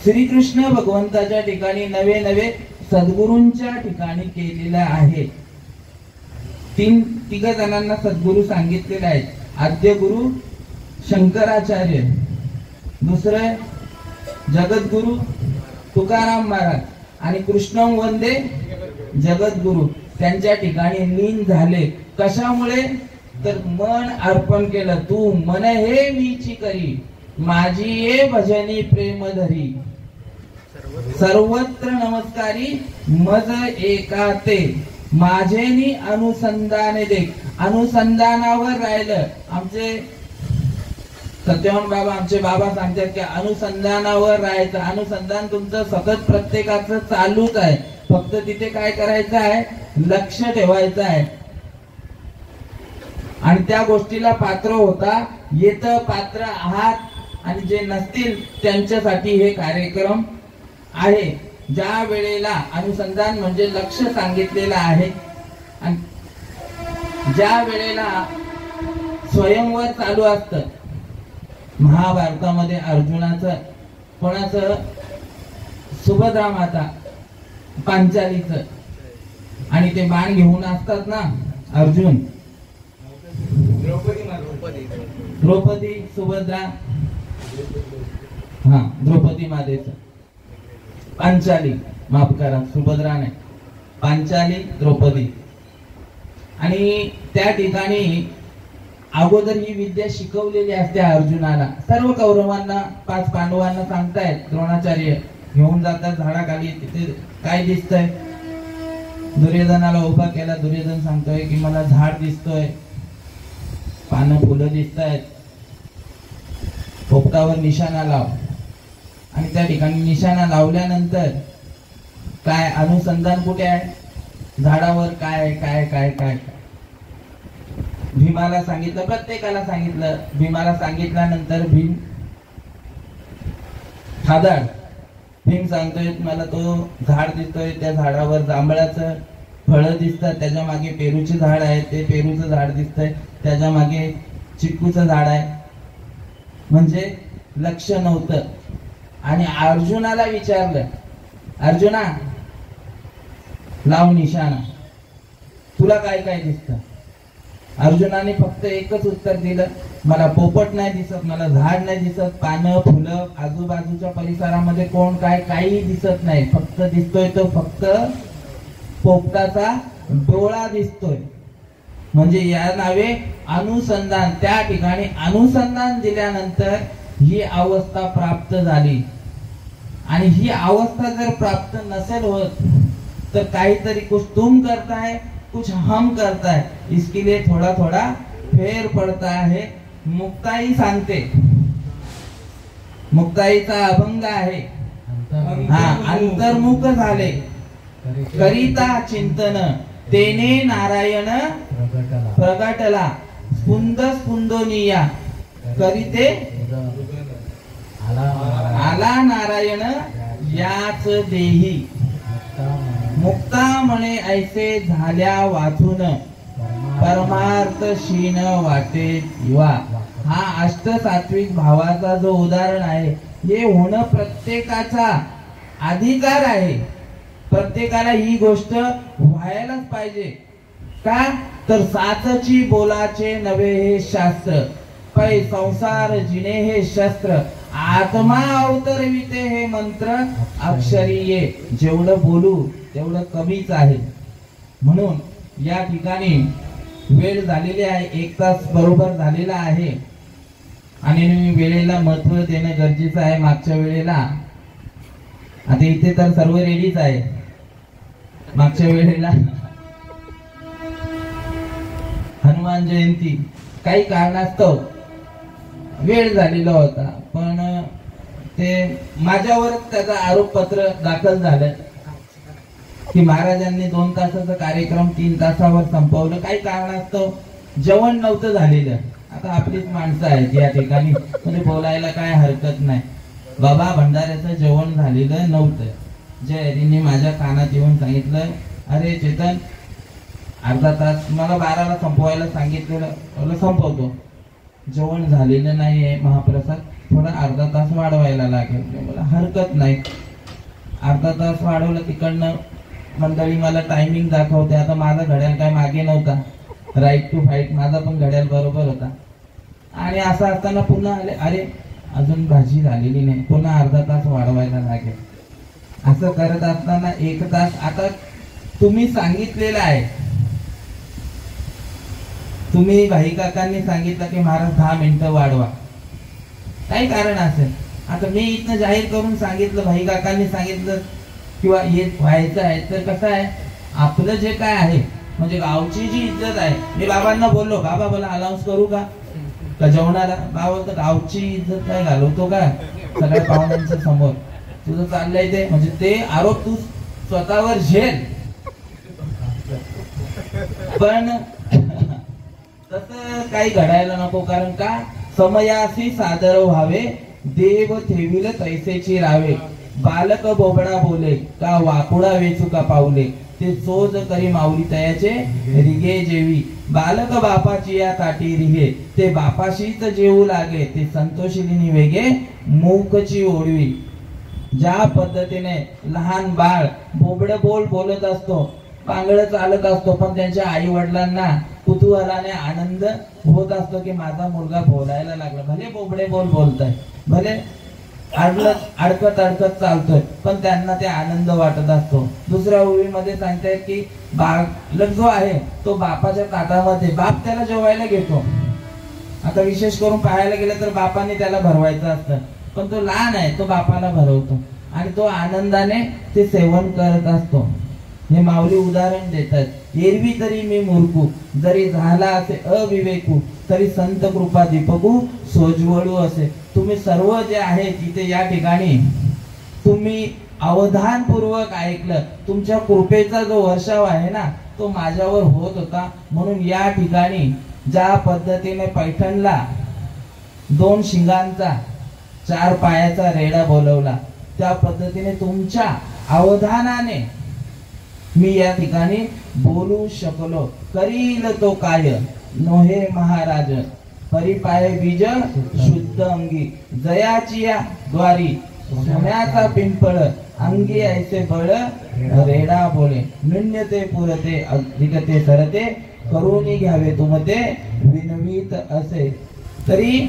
श्रीकृष्ण भगवंताच्या ठिकाणी नवे सद्गुरूंच्या ठिकाणी केलेलं आहे. तिघ जणांना सद्गुरू सांगितलेले आहेत. आद्य गुरु शंकराचार्य, दुसरे जगद्गुरु तुकाराम महाराज आणि कृष्णं वंदे जगद्गुरु त्यांच्या ठिकाणी लीन झाले. कशामुळे? तर मन अर्पण केलं. तू मन हे मीची करी माझी ये भजनी प्रेम धरी सर्वत्र नमस्कारी मज एका ते माझेनी अनुसंधाने देख. अनुसंधानावर राहिलं. आमचे सत्यवान बाबा आमचे बाबा सांगतात की अनुसंधानावर राहायचं. अनुसंधान तुमचं सतत प्रत्येकाचं चालूच आहे. फक्त तिथे काय करायचं आहे? लक्ष ठेवायचं आहे. आणि त्या गोष्टीला पात्र होता येतं पात्र आहात आणि जे नसतील त्यांच्यासाठी हे कार्यक्रम आहे. ज्या वेळेला अनुसंधान म्हणजे लक्ष सांगितलेलं आहे आणि ज्या वेळेला स्वयंवर चालू असतं. महाभारतामध्ये अर्जुनाचं कोणाचं? सुभद्रा माता पांचालीचं. आणि ते बाण घेऊन असतात ना अर्जुन. द्रौपदी सुभद्रा द्रौपदी मातेचं पांचाली माफ करा सुभद्रा नाही पांचाली द्रौपदी. आणि त्या ठिकाणी अगोदर ही विद्या शिकवलेली असते अर्जुनाला. सर्व कौरवांना 5 पांडवांना सांगतायत द्रोणाचार्य घेऊन जातात झाडाखाली. तिथे काय दिसतंय? दुर्योधनाला उभा केला. दुर्योधन सांगतोय की मला झाड दिसतोय, पानं फुलं दिसतायत, पोपटावर निशाणा लाव. आणि त्या ठिकाणी निशाणा लावल्यानंतर काय अनुसंधान कुठे आहे? झाडावर काय काय काय काय भीमाला सांगितलं, प्रत्येकाला सांगितलं. भीमाला सांगितल्यानंतर भीम खादाड. भीम सांगतोय मला तो झाड दिसतोय, त्या झाडावर जांभळाचं फळं दिसतात, त्याच्या मागे पेरूचे झाड आहे, ते पेरूचं झाड दिसतंय, त्याच्या मागे चिक्कूचं झाड आहे. म्हणजे लक्ष नव्हतं. आणि अर्जुनाला विचारलं, अर्जुना लाव निशाणा, तुला काय काय दिसतं? अर्जुनाने फक्त एकच उत्तर दिलं, मला पोपट नाही दिसत, मला झाड नाही दिसत, पानं फुलं आजूबाजूच्या परिसरामध्ये कोण काय काही दिसत नाही. फक्त दिसतोय तो फक्त पोपटाचा डोळा दिसतोय. म्हणजे या नावे अनुसंधान. त्या ठिकाणी अनुसंधान दिल्यानंतर ही अवस्था प्राप्त झाली. आणि ही अवस्था जर प्राप्त नसेल होत तर काहीतरी कुछ तुम करता है, कुछ हम करता है, इसके लिए थोड़ा थोड़ा फेर पडता है. मुक्ताई सांगते, मुक्ताईचा अभंग आहे. अंतर्मुख झाले करिता चिंतन, तेने नारायण प्रगटला. स्पुंद स्पुंदोनिया करिते आला नारायण याच देही. मुक्ता म्हणे ऐसे झाल्या वाचून, परमार्थ शीन वाटे जीवा. हा अष्टसात्विक भावाचा जो उदाहरण आहे, हे होणं प्रत्येकाचा अधिकार आहे. प्रत्येकाला ही गोष्ट व्हायलाच पाहिजे. का तर साचची बोलाचे नवे हे शास्त्र, पै संसार जिने हे शस्त्र, आत्मा अवतरविते हे मंत्र अक्षरी ये. जेवढं बोलू तेवढं कमीच आहे. म्हणून या ठिकाणी वेळ झालेली आहे, 1 तास बरोबर झालेला आहे. आणि वेळेला महत्व देणं गरजेचं आहे. मागच्या वेळेला, आता इथे तर सर्व रेडीच आहे. मागच्या वेळेला हनुमान जयंती काही कारणास्तव वेळ झालेला होता. पण ते माझ्यावरच त्याचा आरोपपत्र दाखल झालं की महाराजांनी 2 तासाचा कार्यक्रम 3 तासावर संपवलं. काही कारणास्तव जेवण नव्हतं झालेलं. आता आपलीच माणसं आहेत या ठिकाणी, म्हणजे बोलायला काय हरकत नाही. बाबा भंडाऱ्याचं जेवण झालेलं नव्हतं. जय हरीने माझ्या कानात येऊन सांगितलं, अरे चेतन, अर्धा तास, मला 12ला संपवायला सांगितलेलं, संपवतो. जेवण झालेलं नाहीये महाप्रसाद, थोडा अर्धा तास वाढवायला लागेल. मला हरकत नाही. अर्धा तास वाढवलं. तिकडनं मंडळी मला टायमिंग दाखवते. आता माझा घड्याळ काय मागे नव्हता, राईट टू फाईट माझा पण घड्याळ बरोबर होता. आणि असं असताना पुन्हा आले, अरे अजून भाजी झालेली नाही, पुन्हा अर्धा तास वाढवायला लागेल. असं करत असताना 1 तास. आता तुम्ही सांगितलेलं आहे, तुम्ही भाई काकांनी सांगितलं की महाराज 10 मिनिटं वाढवा, काही कारण असेल. आता मी इथनं जाहीर करून सांगितलं, भाई काकांनी सांगितलं किंवा येत व्हायचं आहे, तर कसं आहे, आपलं जे काय आहे म्हणजे गावची जी इज्जत आहे. मी बाबांना बोललो, बाबा मला अनाउन्स करू का जेवणाला? बाबा तर गावची इज्जत काय घालवतो का सगळ्या पाहुण्यांच्या समोर? तुझं चाललंय ते, म्हणजे ते आरोप तू स्वतःवर झेल. पण तसं काही घडायला नको. कारण का, समयासी सादर व्हावे, देव ठेविल तैसेची रावे. बालक बोबडा बोले, का वाकुडा वेचू का पाऊले. ते चोज करी माऊली तयाचे रिगे जेवी. बालक बापाची या ताटी रिगे, ते बापाशीच जेवू लागे. ते संतोषिनी वेगे मूकची ओढवी. ज्या पद्धतीने लहान बाळ बोबड बोल बोलत असतो, पांगळ चालत असतो, पण त्यांच्या आई वडिलांना कुतूहलाने आनंद होत असतो की माझा मुलगा बोलायला लागला. भले बोबडे बोल बोलताय, भले अडकत अडकत चालतोय, पण त्यांना ते आनंद वाटत असतो. दुसऱ्या ओळीमध्ये सांगतायत की बालक जो आहे तो बापाच्या ताटामध्ये, बाप त्याला जेवायला घेतो. आता विशेष करून पाहायला गेलं तर बापाने त्याला भरवायचं असतं, पण तो लहान आहे, तो बापाला भरवतो. आणि तो आनंदाने ते सेवन करत असतो. हे माऊली उदाहरण देतात. एरवी तरी मी मूर्खू, जरी झाला असे अविवेकू, तरी संत कृपा दीपकू सोजवळू असे. तुम्ही सर्व जे आहे तिथे या ठिकाणी तुम्ही अवधानपूर्वक ऐकलं. तुमच्या कृपेचा जो वर्षाव आहे ना तो माझ्यावर होत होता. म्हणून या ठिकाणी ज्या पद्धतीने पैठणला 2 शिंगांचा 4 पायाचा रेडा बोलवला, त्या पद्धतीने तुमच्या अवधानाने मी या ठिकाणी बोलू शकलो. करील तो काय नोहे महाराज, परिपाय बीज शुद्ध अंगी, जयाची या द्वारी सोन्याचा पिंपळ, अंगी ऐसे बळ रेडा बोले, न्यून्यते पुरते अधिकते सरते, करून घ्यावे तुमते विनवीत असे. तरी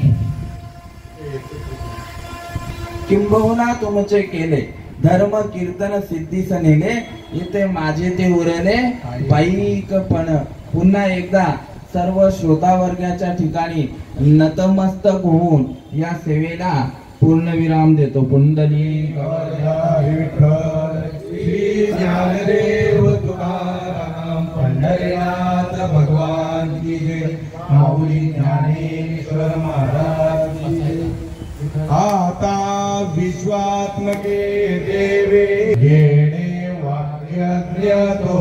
किंबहुना तुमचे केले धर्म कीर्तन सिद्धीस नेले, इथे माझे ते उरले बाईकपण. पुन्हा एकदा सर्व श्रोता वर्गाच्या ठिकाणी नतमस्तक होऊन या सेवेला पूर्णविराम देतो. पुंडली श्री ज्ञानदेव तुकाराम पंढरीनाथ भगवान की जय. माऊली ज्ञानेश्वर महाराज की जय. आता विश्वात्मके देवे येणे वाक्यज्ञ तो